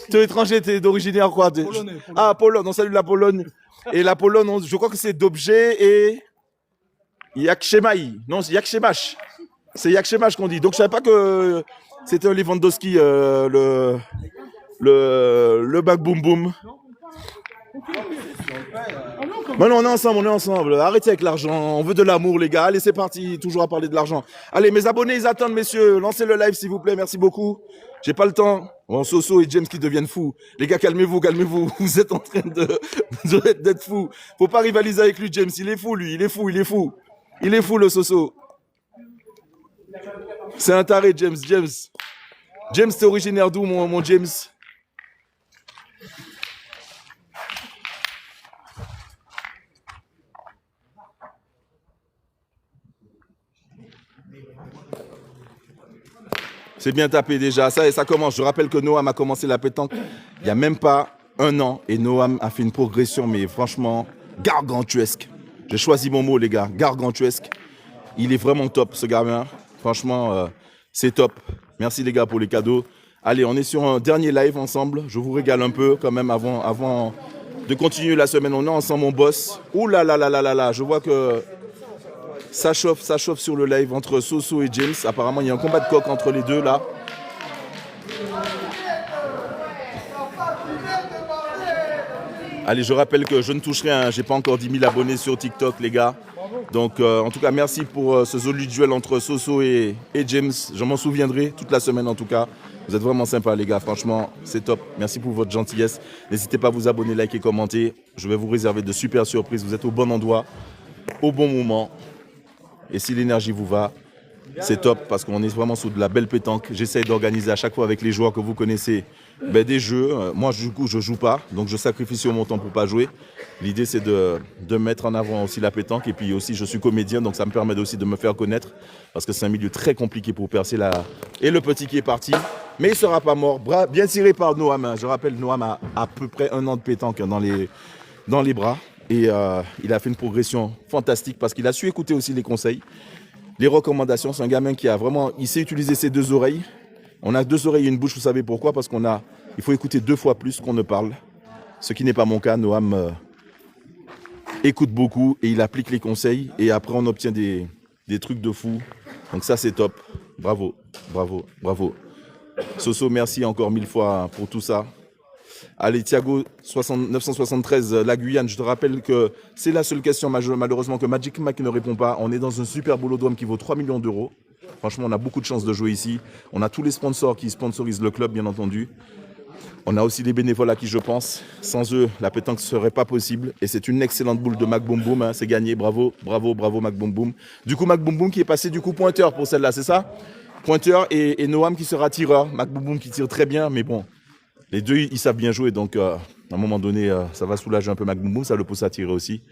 T'es étranger, t'es d'origine quoi? Polonais. Ah, Pologne, on salue la Pologne. Et la Pologne, je crois que c'est d'objet et Yakshemai. Non, c'est Yakshemash. C'est Yakshemash qu'on dit. Donc je savais pas que c'était Lewandowski, le Mac Boum Boum. Mais non, on est ensemble. Arrêtez avec l'argent. On veut de l'amour, les gars. Allez, c'est parti. Toujours à parler de l'argent. Allez, mes abonnés, ils attendent, messieurs. Lancez le live, s'il vous plaît. Merci beaucoup. J'ai pas le temps. Bon, Soso et James qui deviennent fous. Les gars, calmez-vous, calmez-vous. Vous êtes en train d'être fous. Faut pas rivaliser avec lui, James. Il est fou, lui. Il est fou. Il est fou, le Soso. C'est un taré, James. James, t'es originaire d'où, mon James? C'est bien tapé déjà, ça commence. Je rappelle que Noam a commencé la pétanque il n'y a même pas un an et Noam a fait une progression, mais franchement, gargantuesque. J'ai choisi mon mot, les gars, gargantuesque. Il est vraiment top, ce gamin. Franchement, c'est top. Merci, les gars, pour les cadeaux. Allez, on est sur un dernier live ensemble. Je vous régale un peu quand même avant de continuer la semaine. On est ensemble, mon boss. Ouh là là là là là là, je vois que ça chauffe sur le live entre Soso et James. Apparemment, il y a un combat de coq entre les deux, là. Allez, je rappelle que je ne touche rien. J'ai pas encore 10 000 abonnés sur TikTok, les gars. Donc, en tout cas, merci pour ce joli duel entre Soso et James. Je m'en souviendrai toute la semaine, en tout cas. Vous êtes vraiment sympas, les gars. Franchement, c'est top. Merci pour votre gentillesse. N'hésitez pas à vous abonner, liker, commenter. Je vais vous réserver de super surprises. Vous êtes au bon endroit, au bon moment. Et si l'énergie vous va, c'est top parce qu'on est vraiment sous de la belle pétanque. J'essaye d'organiser à chaque fois avec les joueurs que vous connaissez des jeux. Moi, du coup, je joue pas, donc je sacrifie sur mon temps pour pas jouer. L'idée, c'est de mettre en avant aussi la pétanque. Et puis aussi, je suis comédien, donc ça me permet aussi de me faire connaître parce que c'est un milieu très compliqué pour percer là. Et le petit qui est parti, mais il ne sera pas mort. Bien tiré par Noam. Je rappelle, Noam a à peu près 1 an de pétanque dans les bras. Et il a fait une progression fantastique parce qu'il a su écouter aussi les conseils, les recommandations. C'est un gamin qui a vraiment, il sait utiliser ses 2 oreilles. On a 2 oreilles et une bouche, vous savez pourquoi? Parce il faut écouter 2 fois plus qu'on ne parle. Ce qui n'est pas mon cas. Noam écoute beaucoup et il applique les conseils. Et après, on obtient des trucs de fou. Donc ça, c'est top. Bravo. Soso, merci encore 1000 fois pour tout ça. Allez, Thiago 973, la Guyane, je te rappelle que c'est la seule question malheureusement que Magic Mike ne répond pas. On est dans un super bolodrome qui vaut 3 millions d'euros. Franchement, on a beaucoup de chance de jouer ici. On a tous les sponsors qui sponsorisent le club, bien entendu. On a aussi des bénévoles à qui je pense. Sans eux, la pétanque ne serait pas possible. Et c'est une excellente boule de Mac Boum Boum. Hein. C'est gagné, bravo Mac Boum Boum. Du coup, Mac Boum Boum qui est passé du coup pointeur pour celle-là, c'est ça? Pointeur et Noam qui sera tireur. Mac Boum Boum qui tire très bien, mais bon. Les deux, ils savent bien jouer, donc à un moment donné, ça va soulager un peu Mac Boum Boum, ça le pousse à tirer aussi.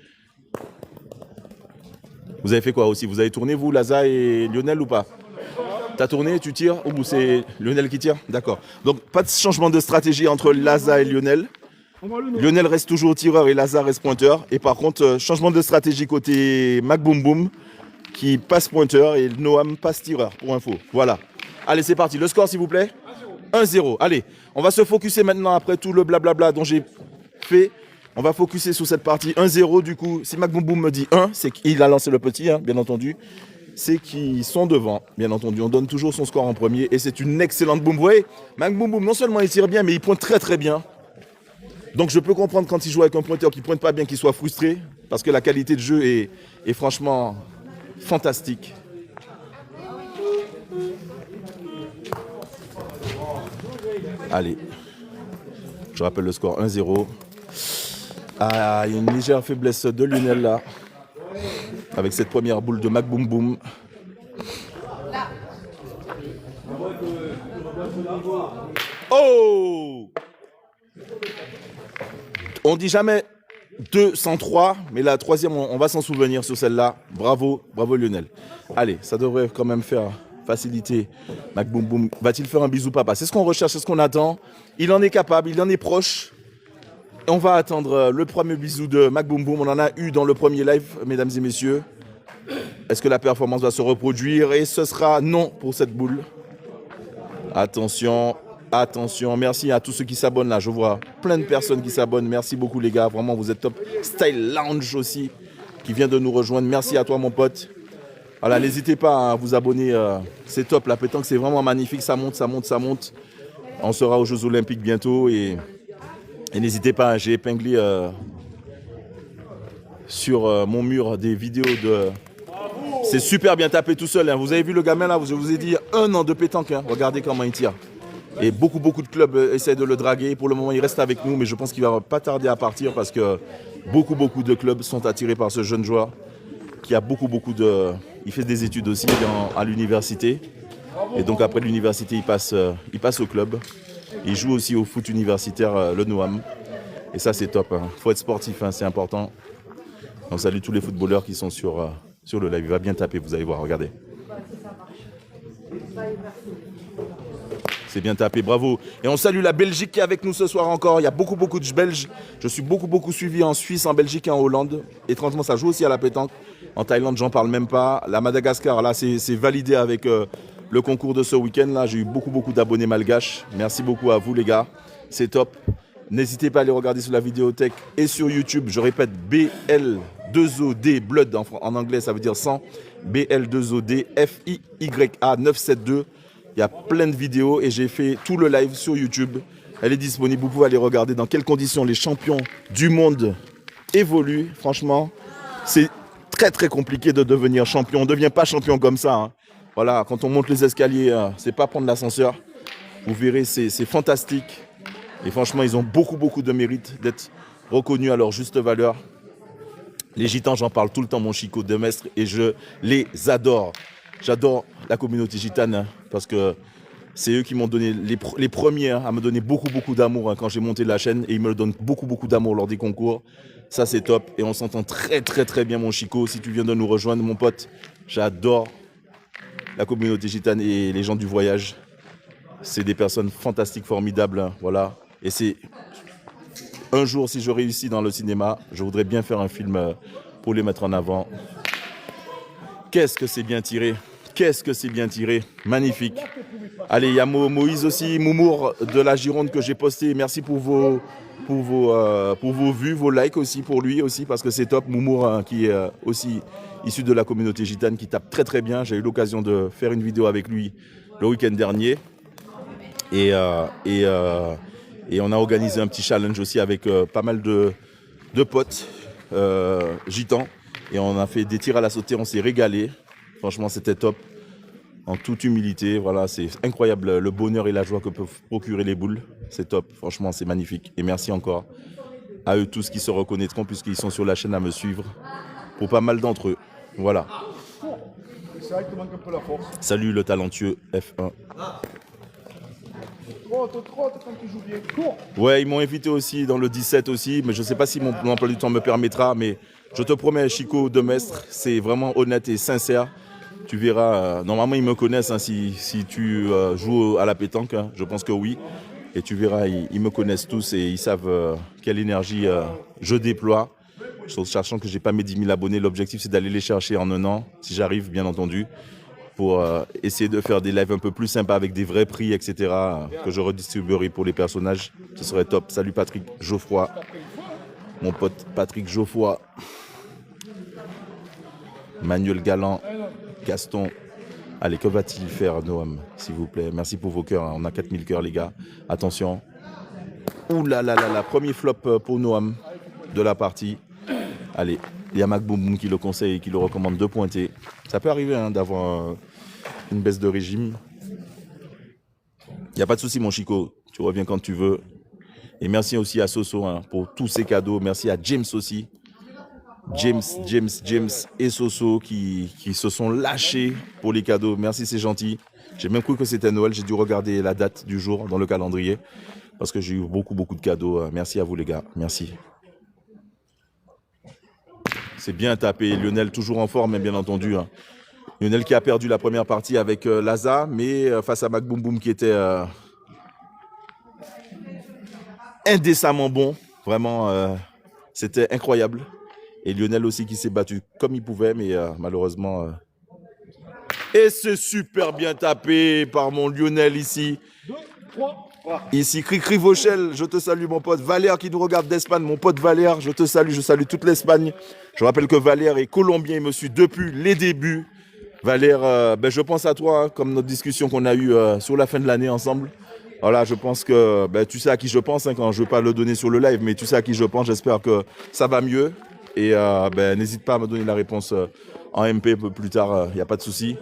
Vous avez fait quoi aussi? Vous avez tourné, vous, Laza et Lionel, ou pas? T'as tourné, tu tires, ou c'est Lionel qui tire? D'accord. Donc, pas de changement de stratégie entre Laza et Lionel. Lionel reste toujours tireur et Laza reste pointeur. Et par contre, changement de stratégie côté Mac Boum Boum, qui passe pointeur, et Noam passe tireur, pour info. Voilà. Allez, c'est parti. Le score, s'il vous plaît? 1-0. Allez, on va se focuser maintenant après tout le blablabla dont j'ai fait. On va focuser sur cette partie 1-0. Du coup, si Mac Boum Boum me dit 1, c'est qu'il a lancé le petit, hein, bien entendu. C'est qu'ils sont devant, bien entendu. On donne toujours son score en premier et c'est une excellente boum. Vous voyez, Mac Boum Boum, non seulement il tire bien, mais il pointe très très bien. Donc je peux comprendre quand il joue avec un pointeur qui ne pointe pas bien, qu'il soit frustré, parce que la qualité de jeu est franchement fantastique. Allez, je rappelle le score 1-0. Ah, il y a une légère faiblesse de Lionel là, avec cette première boule de Mac Boum Boum. Oh! On dit jamais 2 sans 3, mais la troisième, on va s'en souvenir sur celle-là. Bravo Lionel. Allez, ça devrait quand même faire faciliter Mac Boum Boum. Va-t-il faire un bisou papa? C'est ce qu'on recherche, c'est ce qu'on attend. Il en est capable, il en est proche. On va attendre le premier bisou de Mac Boom Boom. On en a eu dans le premier live, mesdames et messieurs. Est-ce que la performance va se reproduire? Et ce sera non pour cette boule. Attention, attention. Merci à tous ceux qui s'abonnent là. Je vois plein de personnes qui s'abonnent. Merci beaucoup les gars. Vraiment, vous êtes top. Style Lounge aussi, qui vient de nous rejoindre. Merci à toi mon pote. Voilà, n'hésitez pas à vous abonner. C'est top. La pétanque, c'est vraiment magnifique. Ça monte, ça monte, ça monte. On sera aux Jeux Olympiques bientôt. Et n'hésitez pas, j'ai épinglé sur mon mur des vidéos de... C'est super bien tapé tout seul. Hein. Vous avez vu le gamin là, je vous ai dit 1 an de pétanque. Hein. Regardez comment il tire. Et beaucoup de clubs essaient de le draguer. Pour le moment, il reste avec nous, mais je pense qu'il ne va pas tarder à partir parce que beaucoup de clubs sont attirés par ce jeune joueur qui a beaucoup de... Il fait des études aussi à l'université. Et donc après l'université, il passe au club. Il joue aussi au foot universitaire, le Noam. Et ça, c'est top. Il faut être sportif, hein, c'est important. On salue tous les footballeurs qui sont sur le live. Il va bien taper, vous allez voir, regardez. C'est bien tapé, bravo. Et on salue la Belgique qui est avec nous ce soir encore. Il y a beaucoup de Belges. Je suis beaucoup suivi en Suisse, en Belgique et en Hollande. Étrangement, ça joue aussi à la pétanque. En Thaïlande, j'en parle même pas. La Madagascar, là, c'est validé avec le concours de ce week-end. Là, j'ai eu beaucoup d'abonnés malgaches. Merci beaucoup à vous, les gars. C'est top. N'hésitez pas à aller regarder sur la vidéothèque et sur YouTube. Je répète, BL2OD, Blood en anglais, ça veut dire 100. BL2OD, FIYA 972. Il y a plein de vidéos et j'ai fait tout le live sur YouTube. Elle est disponible. Vous pouvez aller regarder dans quelles conditions les champions du monde évoluent. Franchement, c'est très compliqué de devenir champion. On ne devient pas champion comme ça. Hein. Voilà, quand on monte les escaliers, c'est pas prendre l'ascenseur. Vous verrez, c'est fantastique. Et franchement, ils ont beaucoup de mérite d'être reconnus à leur juste valeur. Les gitans, j'en parle tout le temps, mon Chico de Mestre, et je les adore. J'adore la communauté gitane hein, parce que c'est eux qui m'ont donné les premiers à me donner beaucoup d'amour hein, quand j'ai monté la chaîne. Et ils me donnent beaucoup d'amour lors des concours. Ça, c'est top. Et on s'entend très bien, mon Chico. Si tu viens de nous rejoindre, mon pote, j'adore la communauté gitane et les gens du voyage. C'est des personnes fantastiques, formidables. Hein, voilà. Et c'est un jour, si je réussis dans le cinéma, je voudrais bien faire un film pour les mettre en avant. Qu'est-ce que c'est bien tiré. Qu'est-ce que c'est bien tiré. Magnifique. Allez, il y a Moïse aussi, Moumour de la Gironde que j'ai posté. Merci pour vos vues, vos likes aussi pour lui aussi parce que c'est top. Moumour hein, qui est aussi issu de la communauté gitane qui tape très bien. J'ai eu l'occasion de faire une vidéo avec lui le week-end dernier. Et on a organisé un petit challenge aussi avec pas mal de potes gitans. Et on a fait des tirs à la sautée, on s'est régalé. Franchement, c'était top. En toute humilité, voilà, c'est incroyable le bonheur et la joie que peuvent procurer les boules. C'est top, franchement, c'est magnifique. Et merci encore à eux tous qui se reconnaîtront puisqu'ils sont sur la chaîne à me suivre. Pour pas mal d'entre eux. Voilà. C'est vrai que tu manques un peu la force. Salut le talentueux F1. Trotte quand tu joues bien. Cours. Ouais, ils m'ont invité aussi dans le 17 aussi, mais je ne sais pas si mon emploi du temps me permettra, mais je te promets, Chico de Mestre, c'est vraiment honnête et sincère. Tu verras, normalement ils me connaissent hein, si tu joues à la pétanque, hein, je pense que oui. Et tu verras, ils me connaissent tous et ils savent quelle énergie je déploie. Sachant que je n'ai pas mes 10 000 abonnés, l'objectif c'est d'aller les chercher en 1 an, si j'arrive bien entendu. Pour essayer de faire des lives un peu plus sympas avec des vrais prix, etc. Que je redistribuerai pour les personnages. Ce serait top. Salut Patrick Geoffroy. Mon pote Patrick Geoffroy. Manuel Galland. Gaston. Allez, que va-t-il faire, Noam, s'il vous plaît? Merci pour vos cœurs. On a 4000 cœurs, les gars. Attention. Ouh là là là là. Premier flop pour Noam de la partie. Allez. Il y a Mac Boom Boom qui le conseille et qui le recommande de pointer. Ça peut arriver hein, d'avoir une baisse de régime. Il n'y a pas de souci, mon Chico. Tu reviens quand tu veux. Et merci aussi à Soso hein, pour tous ces cadeaux. Merci à James aussi. James et Soso qui se sont lâchés pour les cadeaux. Merci, c'est gentil. J'ai même cru que c'était Noël. J'ai dû regarder la date du jour dans le calendrier. Parce que j'ai eu beaucoup de cadeaux. Merci à vous, les gars. Merci. C'est bien tapé. Lionel toujours en forme, bien entendu. Hein. Lionel qui a perdu la première partie avec Laza, mais face à Mac Boom Boom qui était indécemment bon. Vraiment, c'était incroyable. Et Lionel aussi qui s'est battu comme il pouvait, mais malheureusement... Et c'est super bien tapé par mon Lionel ici. Ici, Cricri Vauchel, je te salue mon pote. Valère qui nous regarde d'Espagne, mon pote Valère, je te salue, je salue toute l'Espagne. Je rappelle que Valère est colombien, il me suit depuis les débuts. Valère, je pense à toi, hein, comme notre discussion qu'on a eue sur la fin de l'année ensemble. Voilà, je pense que tu sais à qui je pense, hein, quand je ne veux pas le donner sur le live, mais tu sais à qui je pense, j'espère que ça va mieux. Et n'hésite pas à me donner la réponse en MP un peu plus tard, il n'y a pas de souci.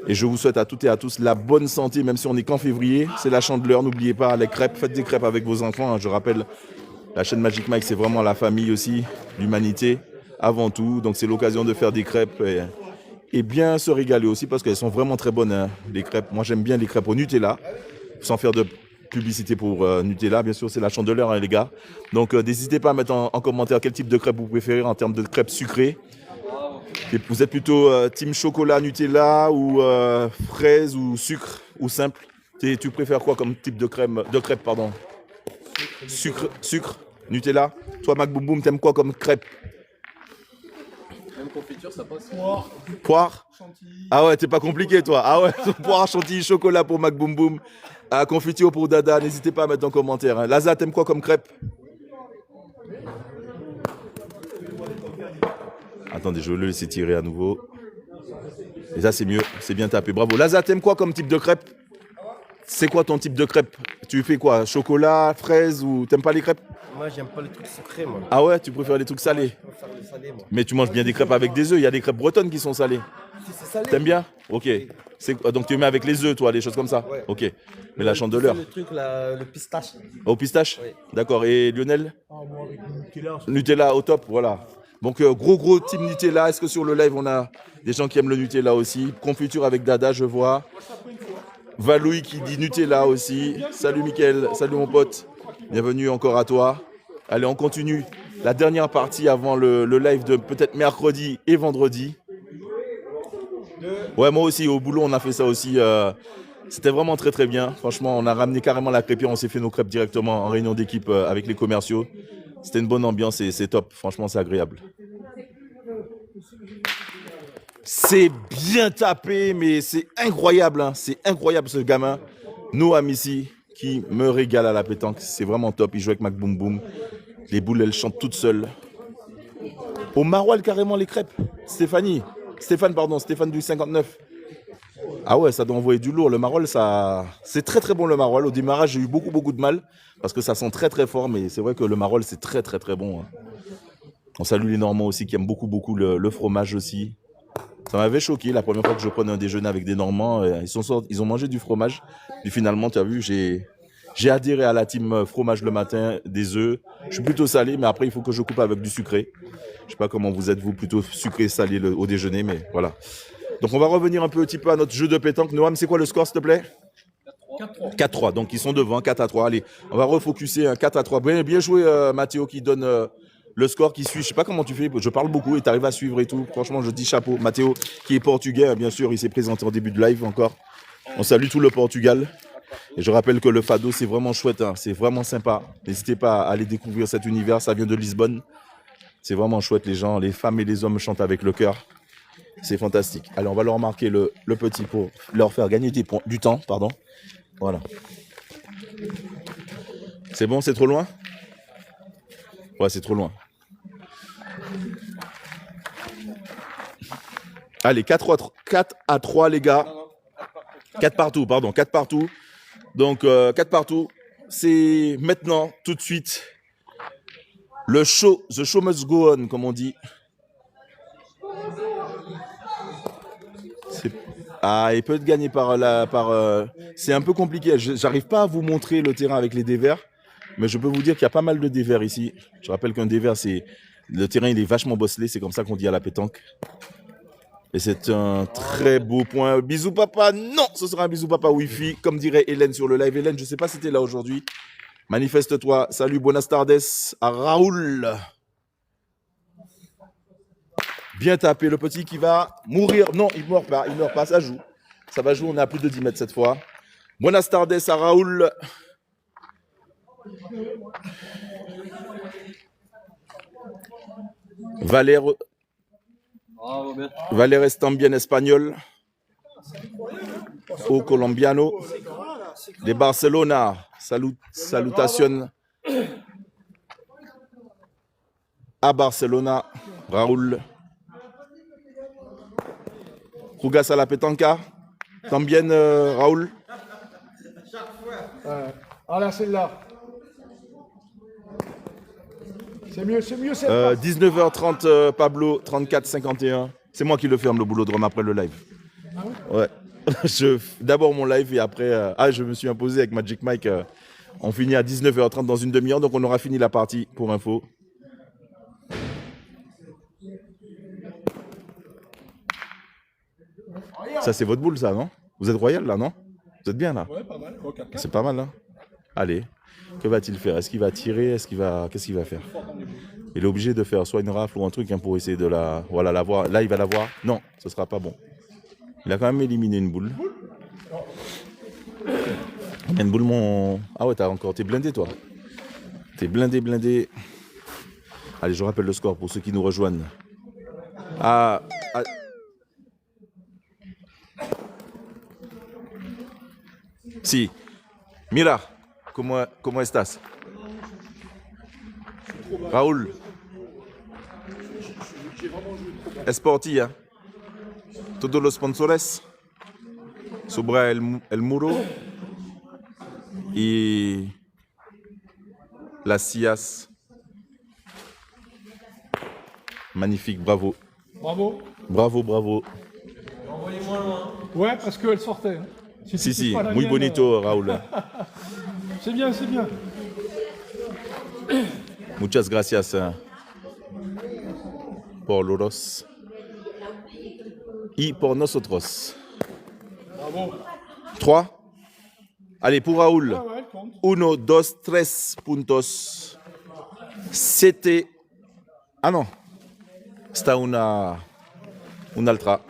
Et je vous souhaite à toutes et à tous la bonne santé, même si on n'est qu'en février. C'est la Chandeleur, n'oubliez pas les crêpes, faites des crêpes avec vos enfants. Hein, je rappelle, la chaîne Magic Mike, c'est vraiment la famille aussi, l'humanité avant tout. Donc c'est l'occasion de faire des crêpes et bien se régaler aussi parce qu'elles sont vraiment très bonnes, hein, les crêpes. Moi j'aime bien les crêpes au Nutella, sans faire de publicité pour Nutella, bien sûr c'est la Chandeleur, hein, les gars. Donc n'hésitez pas à mettre en commentaire quel type de crêpes vous préférez en termes de crêpes sucrées. Et vous êtes plutôt team chocolat, Nutella ou fraise ou sucre ou simple? Tu préfères quoi comme type de crêpe, pardon? Sucre, Nutella. Toi, Mac Boum Boum, t'aimes quoi comme crêpe? Même confiture, ça passe. Poire. Ah ouais, t'es pas compliqué, toi. Ah ouais, poire, chantilly, chocolat pour Mac Boum Boum. Confiture pour Dada, n'hésitez pas à mettre en commentaire. Hein. Laza, t'aimes quoi comme crêpe? Attendez, je vais le laisser tirer à nouveau. Et ça, c'est mieux. C'est bien tapé. Bravo. Laza, t'aimes quoi comme type de crêpe? C'est quoi ton type de crêpe? Tu fais quoi? Chocolat, fraise ou t'aimes pas les crêpes? Moi, j'aime pas les trucs sucrés, moi. Ah ouais, tu préfères les trucs salés? Je préfère les salés, moi. Mais tu manges bien des crêpes avec des œufs. Il y a des crêpes bretonnes qui sont salées. Si c'est salé. T'aimes bien? Ok. Donc tu mets avec les œufs, toi, des choses comme ça? Ouais. Ok. Mais la Chandeleur. Le truc, là, le pistache. Au pistache? Oui. D'accord. Et Lionel? Ah, moi, avec le Nutella, Nutella au top, voilà. Donc gros team Nutella. Est-ce que sur le live on a des gens qui aiment le Nutella aussi? Confiture avec Dada, je vois. Valouille qui dit Nutella aussi. Salut Mickaël, salut mon pote. Bienvenue encore à toi. Allez, on continue la dernière partie avant le live de peut-être mercredi et vendredi. Ouais, moi aussi au boulot on a fait ça aussi. C'était vraiment très très bien. Franchement, on a ramené carrément la crêpière, on s'est fait nos crêpes directement en réunion d'équipe avec les commerciaux. C'était une bonne ambiance et c'est top. Franchement, c'est agréable. C'est bien tapé, mais c'est incroyable. Hein. C'est incroyable ce gamin. Noam ici, qui me régale à la pétanque. C'est vraiment top. Il joue avec Mac Boum Boum. Les boules, elles chantent toutes seules. Au maroilles, carrément, les crêpes. Stéphane du 59. Ah ouais, ça doit envoyer du lourd. Le maroilles, ça... c'est très très bon le maroilles. Au démarrage, j'ai eu beaucoup de mal parce que ça sent très très fort. Mais c'est vrai que le maroilles, c'est très très très bon. Hein. On salue les Normands aussi qui aiment beaucoup le fromage aussi. Ça m'avait choqué la première fois que je prenais un déjeuner avec des Normands. Ils ont mangé du fromage. Puis finalement, tu as vu, j'ai adhéré à la team fromage le matin, des œufs. Je suis plutôt salé, mais après, il faut que je coupe avec du sucré. Je sais pas comment vous êtes, vous, plutôt sucré, salé au déjeuner, mais voilà. Donc, on va revenir un petit peu à notre jeu de pétanque. Noam, c'est quoi le score, s'il te plaît? 4-3. 4-3. Donc, ils sont devant, 4-3. Allez, on va refocuser un 4-3. Bien joué, Mathéo, qui donne le score qui suit. Je sais pas comment tu fais. Je parle beaucoup et tu arrives à suivre et tout. Franchement, je dis chapeau. Mathéo, qui est portugais, bien sûr, il s'est présenté en début de live encore. On salue tout le Portugal. Et je rappelle que le Fado, c'est vraiment chouette. Hein. C'est vraiment sympa. N'hésitez pas à aller découvrir cet univers. Ça vient de Lisbonne. C'est vraiment chouette. Les gens, les femmes et les hommes chantent avec le cœur. C'est fantastique. Allez, on va leur marquer le petit pour leur faire gagner du temps. Pardon. Voilà. C'est bon, c'est trop loin? Ouais, c'est trop loin. Allez, 4 à 3, les gars. 4 partout, pardon. 4 partout. Donc, 4 partout. C'est maintenant, tout de suite, the show must go on, comme on dit. Il peut être gagné c'est un peu compliqué. J'arrive pas à vous montrer le terrain avec les dévers, mais je peux vous dire qu'il y a pas mal de dévers ici. Je rappelle qu'un dévers, le terrain, il est vachement bosselé. C'est comme ça qu'on dit à la pétanque. Et c'est un très beau point. Bisous papa. Non, ce sera un bisou papa Wi-Fi, comme dirait Hélène sur le live. Hélène, je sais pas si tu es là aujourd'hui. Manifeste-toi. Salut, buenas tardes à Raoul. Bien tapé, le petit qui va mourir. Non, il ne meurt pas, ça joue. Ça va jouer, on est à plus de 10 mètres cette fois. Buenas tardes à Raoul. Valère est también espagnol. O colombiano. De Barcelona. Salutación a Barcelona. Raúl. Jugas a la petanca. También, Raúl. Ah là, celle-là. C'est mieux, c'est 19h30, Pablo, 34-51. C'est moi qui le ferme, le boulot de Rome, après le live. Ouais. D'abord mon live et après... je me suis imposé avec Magic Mike. On finit à 19h30 dans une demi-heure, donc on aura fini la partie pour info. Ça, c'est votre boule, ça, non? Vous êtes royal, là, non? Vous êtes bien, là? Ouais, pas mal. C'est pas mal, hein? Allez, que va-t-il faire? Est-ce qu'il va tirer? Qu'est-ce qu'il va faire? Il est obligé de faire soit une rafle ou un truc pour essayer de la voir. Là, il va la voir. Non, ce sera pas bon. Il a quand même éliminé une boule. Il y a une boule, mon... Ah ouais, t'es blindé, toi. T'es blindé. Allez, je rappelle le score pour ceux qui nous rejoignent. Si. Mira, ¿cómo estás? Raúl. Es por ti, ¿eh? Todos los sponsores sobre el muro y las sillas. Magnifique, bravo. Bravo. Bravo. Ouais, parce qu'elle sortait. Hein. Si, muy bonito, Raúl. C'est bien. Muchas gracias por los y por nosotros. Bravo. 3. Allez, pour Raúl. Ah ouais, elle compte. 1, 2, 3 puntos. 7. Ah non. Está un altra.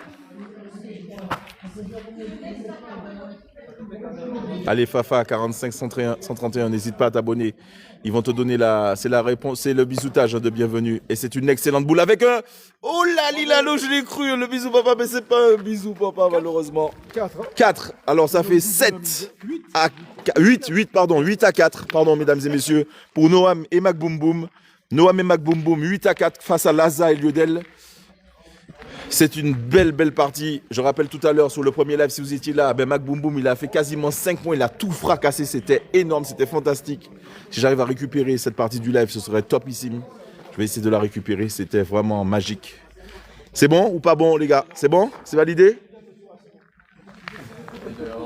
Allez, Fafa, 45 131, n'hésite pas à t'abonner. Ils vont te donner c'est la réponse, c'est le bisoutage de bienvenue. Et c'est une excellente boule avec un... Oh là, Lilalo, je l'ai cru, le bisou papa, mais c'est pas un bisou papa, malheureusement. 4. Alors, ça fait 7 à 8 à 4, pardon, mesdames et messieurs, pour Noam et Mac Boum Boum. Noam et Mac Boum Boum, 8 à 4 face à Laza et Lionel. C'est une belle partie. Je rappelle tout à l'heure sur le premier live, si vous étiez là, Mac Boum Boum, il a fait quasiment 5 points, il a tout fracassé, c'était énorme, c'était fantastique. Si j'arrive à récupérer cette partie du live, ce serait topissime. Je vais essayer de la récupérer, c'était vraiment magique. C'est bon ou pas bon, les gars? C'est bon? C'est validé?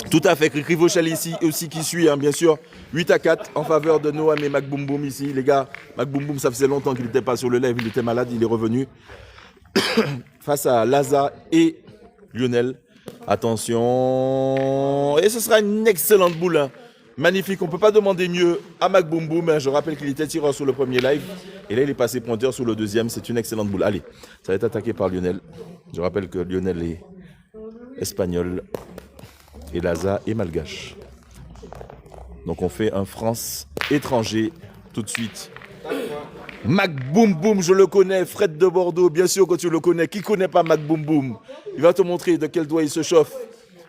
Tout à fait, Cricri Vauchel ici aussi qui suit, hein, bien sûr. 8 à 4 en faveur de Noam et Mac Boum Boum ici, les gars. Mac Boum Boum, ça faisait longtemps qu'il n'était pas sur le live, il était malade, il est revenu. Face à Laza et Lionel. Attention. Et ce sera une excellente boule. Hein. Magnifique. On ne peut pas demander mieux à Mac Boum Boum. Hein. Je rappelle qu'il était tireur sur le premier live. Et là, il est passé pointeur sur le deuxième. C'est une excellente boule. Allez, ça va être attaqué par Lionel. Je rappelle que Lionel est espagnol. Et Laza est malgache. Donc on fait un France étranger tout de suite. Mac Boum Boum, je le connais, Fred de Bordeaux, bien sûr que tu le connais. Qui connaît pas Mac Boum Boum? Il va te montrer de quel doigt il se chauffe.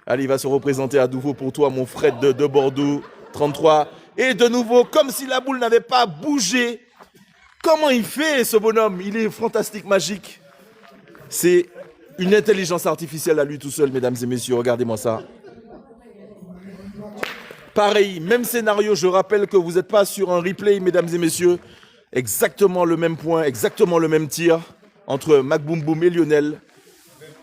Allez, il va se représenter à nouveau pour toi, mon Fred de Bordeaux, 33. Et de nouveau, comme si la boule n'avait pas bougé. Comment il fait, ce bonhomme? Il est fantastique, magique. C'est une intelligence artificielle à lui tout seul, mesdames et messieurs. Regardez-moi ça. Pareil, même scénario. Je rappelle que vous n'êtes pas sur un replay, mesdames et messieurs. Exactement le même point, exactement le même tir entre Mac Boum Boum et Lionel.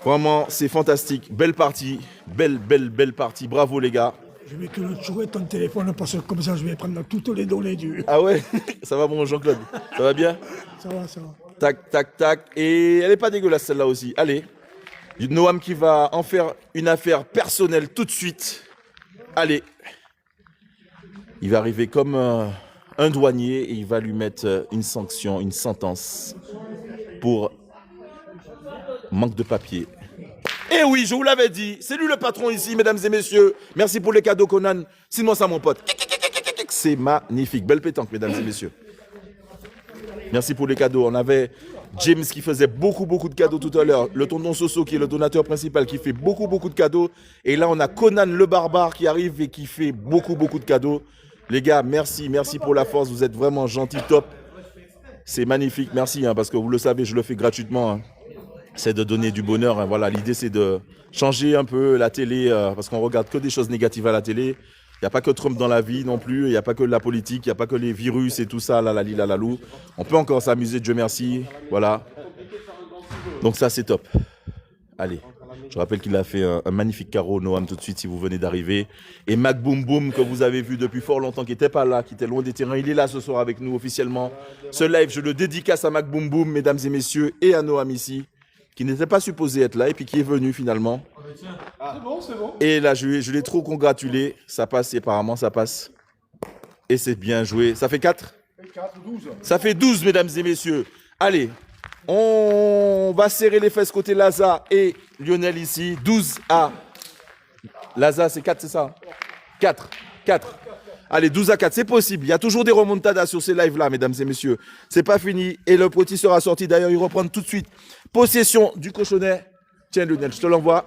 Vraiment, c'est fantastique. Belle partie, belle partie. Bravo les gars. Je vais te le jouer ton téléphone parce que comme ça je vais prendre toutes les données du... Ah ouais? Ça va mon Jean-Claude? Ça va bien? Ça va. Tac. Et elle n'est pas dégueulasse celle-là aussi. Allez. Noam qui va en faire une affaire personnelle tout de suite. Allez. Il va arriver comme un douanier et il va lui mettre une sanction, une sentence pour manque de papier. Eh oui, je vous l'avais dit, c'est lui le patron ici, mesdames et messieurs. Merci pour les cadeaux, Conan. Sinon ça, mon pote. C'est magnifique. Belle pétanque, mesdames et messieurs. Merci pour les cadeaux. On avait James qui faisait beaucoup de cadeaux tout à l'heure. Le tonton Soso qui est le donateur principal qui fait beaucoup de cadeaux. Et là, on a Conan le barbare qui arrive et qui fait beaucoup de cadeaux. Les gars, merci pour la force. Vous êtes vraiment gentils, top. C'est magnifique, merci, hein, parce que vous le savez, je le fais gratuitement. Hein. C'est de donner du bonheur. Hein. Voilà, l'idée, c'est de changer un peu la télé, parce qu'on regarde que des choses négatives à la télé. Il n'y a pas que Trump dans la vie non plus, il n'y a pas que la politique, il n'y a pas que les virus et tout ça, là, la li, la lou. On peut encore s'amuser, Dieu merci. Voilà. Donc ça, c'est top. Allez, je rappelle qu'il a fait un magnifique carreau, Noam, tout de suite, si vous venez d'arriver. Et Mac Boom Boom, que vous avez vu depuis fort longtemps, qui n'était pas là, qui était loin des terrains, il est là ce soir avec nous officiellement. Ce live, je le dédicace à Mac Boom Boom, mesdames et messieurs, et à Noam ici, qui n'était pas supposé être là et puis qui est venu finalement. C'est bon. Et là, je l'ai trop congratulé. Ça passe, et apparemment, ça passe. Et c'est bien joué. Ça fait 4 ? 12. Ça fait 12, mesdames et messieurs. Allez, on va serrer les fesses côté Laza et Lionel ici. 12 à... Laza, c'est 4, c'est ça ? 4. Allez, 12 à 4, c'est possible. Il y a toujours des remontadas sur ces lives-là, mesdames et messieurs. C'est pas fini. Et le petit sera sorti. D'ailleurs, il reprend tout de suite possession du cochonnet. Tiens, Lionel, je te l'envoie.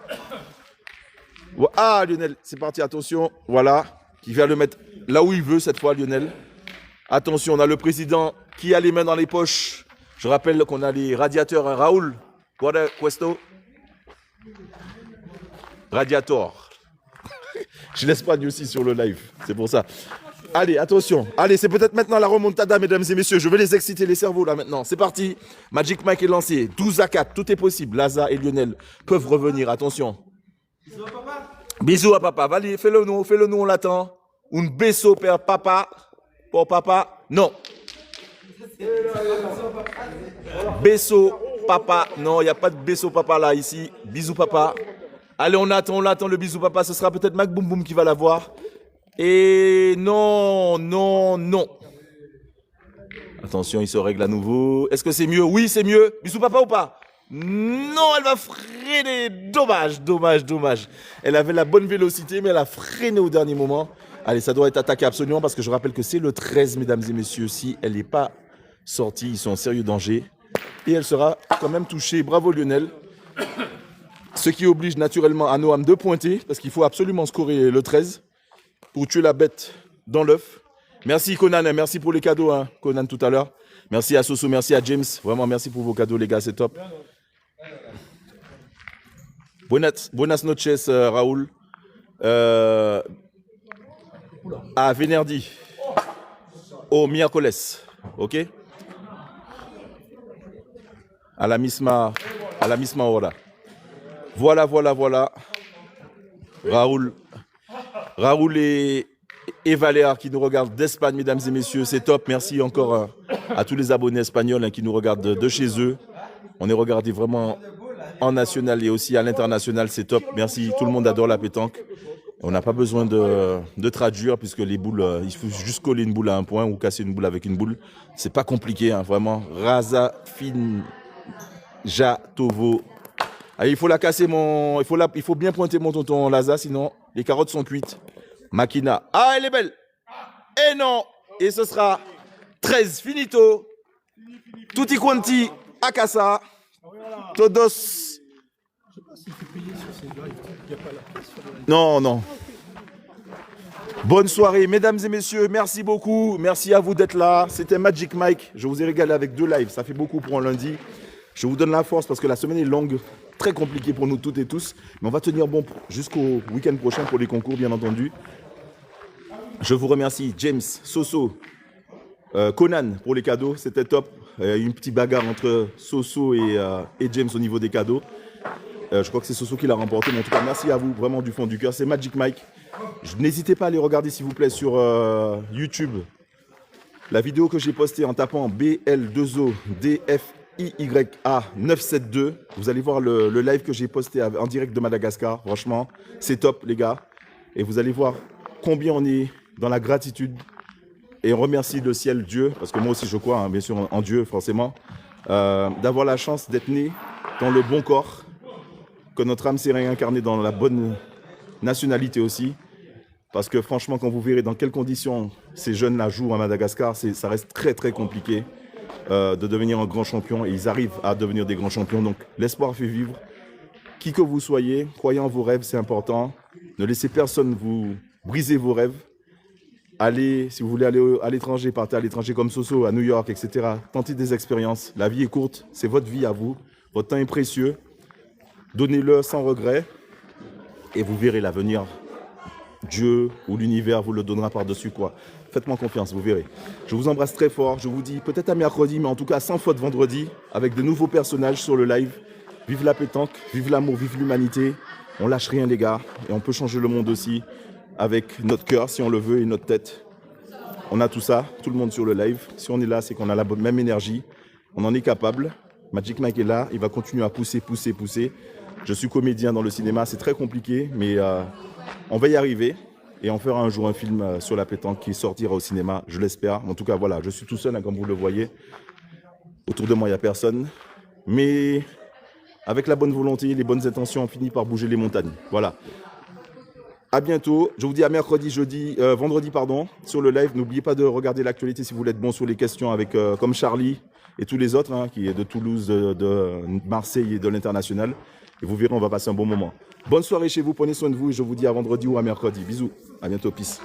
Ah, Lionel, c'est parti, attention. Voilà, qui vient le mettre là où il veut cette fois, Lionel. Attention, on a le président qui a les mains dans les poches. Je rappelle qu'on a les radiateurs, hein. Raoul, guarda questo. Radiator. Je l'espagne aussi sur le live, c'est pour ça. Allez, attention. Allez, c'est peut-être maintenant la remontada, mesdames et messieurs. Je vais les exciter les cerveaux là maintenant. C'est parti. Magic Mike est lancé. 12 à 4, tout est possible. Laza et Lionel peuvent revenir. Attention. Bisous à papa. Allez, fais-le nous, on l'attend. Un beso per papa. Pour papa. Non. Beso papa. Non, il n'y a pas de beso papa là, ici. Bisous papa. Allez, on l'attend le bisou papa. Ce sera peut-être Mac Boom Boom qui va l'avoir. Et non. Attention, il se règle à nouveau. Est-ce que c'est mieux? Oui, c'est mieux. Bisous papa ou pas? Non, elle va freiner. Dommage. Elle avait la bonne vélocité, mais elle a freiné au dernier moment. Allez, ça doit être attaqué absolument parce que je rappelle que c'est le 13, mesdames et messieurs. Si elle n'est pas sortie, ils sont en sérieux danger. Et elle sera quand même touchée. Bravo Lionel. Ce qui oblige naturellement à Noam de pointer parce qu'il faut absolument scorer le 13 pour tuer la bête dans l'œuf. Merci Conan, merci pour les cadeaux, hein, Conan tout à l'heure. Merci à Soso, merci à James. Vraiment, merci pour vos cadeaux, les gars, c'est top. Buenas noches, Raoul. À Venerdi. Au miércoles. Ok? À la misma hora. Voilà. Raoul et Valéa qui nous regardent d'Espagne, mesdames et messieurs, c'est top. Merci encore à tous les abonnés espagnols qui nous regardent de chez eux. On est regardé vraiment en national et aussi à l'international, c'est top. Merci, tout le monde adore la pétanque. On n'a pas besoin de traduire puisque les boules, il faut juste coller une boule à un point ou casser une boule avec une boule. C'est pas compliqué, hein, vraiment. Raza, fin, jatovo. Allez, il faut la casser, il faut bien pointer mon tonton Laza, sinon les carottes sont cuites. Makina. Ah, elle est belle. Et non. Et ce sera 13. Finito. Tutti quanti a casa. Todos. Non. Bonne soirée, mesdames et messieurs. Merci beaucoup. Merci à vous d'être là. C'était Magic Mike. Je vous ai régalé avec 2 lives. Ça fait beaucoup pour un lundi. Je vous donne la force parce que la semaine est longue. Très compliqué pour nous toutes et tous. Mais on va tenir bon jusqu'au week-end prochain pour les concours, bien entendu. Je vous remercie, James, Soso, Conan pour les cadeaux. C'était top. Il y a eu une petite bagarre entre Soso et James au niveau des cadeaux. Je crois que c'est Soso qui l'a remporté. Mais en tout cas, merci à vous, vraiment du fond du cœur. C'est Magic Mike. N'hésitez pas à aller regarder, s'il vous plaît, sur YouTube. La vidéo que j'ai postée en tapant BL2ODFIYA972. Vous allez voir le live que j'ai posté en direct de Madagascar. Franchement, c'est top, les gars. Et vous allez voir combien on est dans la gratitude. Et on remercie le ciel, Dieu, parce que moi aussi je crois, hein, bien sûr, en Dieu, forcément, d'avoir la chance d'être né dans le bon corps, que notre âme s'est réincarnée dans la bonne nationalité aussi. Parce que franchement, quand vous verrez dans quelles conditions ces jeunes-là jouent à Madagascar, ça reste très très compliqué. de devenir un grand champion et ils arrivent à devenir des grands champions. Donc l'espoir fait vivre. Qui que vous soyez, croyez en vos rêves, c'est important. Ne laissez personne vous briser vos rêves. Allez, si vous voulez aller à l'étranger, partez à l'étranger comme Soso, à New York, etc. Tentez des expériences. La vie est courte, c'est votre vie à vous. Votre temps est précieux. Donnez-le sans regret et vous verrez l'avenir. Dieu ou l'univers vous le donnera par-dessus quoi. Faites-moi confiance, vous verrez. Je vous embrasse très fort. Je vous dis peut-être à mercredi, mais en tout cas sans faute vendredi, avec de nouveaux personnages sur le live. Vive la pétanque, vive l'amour, vive l'humanité. On lâche rien les gars et on peut changer le monde aussi. Avec notre cœur, si on le veut, et notre tête. On a tout ça, tout le monde sur le live. Si on est là, c'est qu'on a la même énergie. On en est capable. Magic Mike est là, il va continuer à pousser. Je suis comédien dans le cinéma, c'est très compliqué, mais on va y arriver. Et on fera un jour un film sur la pétanque qui sortira au cinéma, je l'espère. En tout cas, voilà, je suis tout seul, hein, comme vous le voyez. Autour de moi, il n'y a personne. Mais avec la bonne volonté, les bonnes intentions, on finit par bouger les montagnes. Voilà. À bientôt. Je vous dis à mercredi, vendredi, sur le live. N'oubliez pas de regarder l'actualité si vous voulez être bon sur les questions avec comme Charlie et tous les autres, hein, qui est de Toulouse, de Marseille et de l'international. Et vous verrez, on va passer un bon moment. Bonne soirée chez vous, prenez soin de vous et je vous dis à vendredi ou à mercredi. Bisous, à bientôt, peace.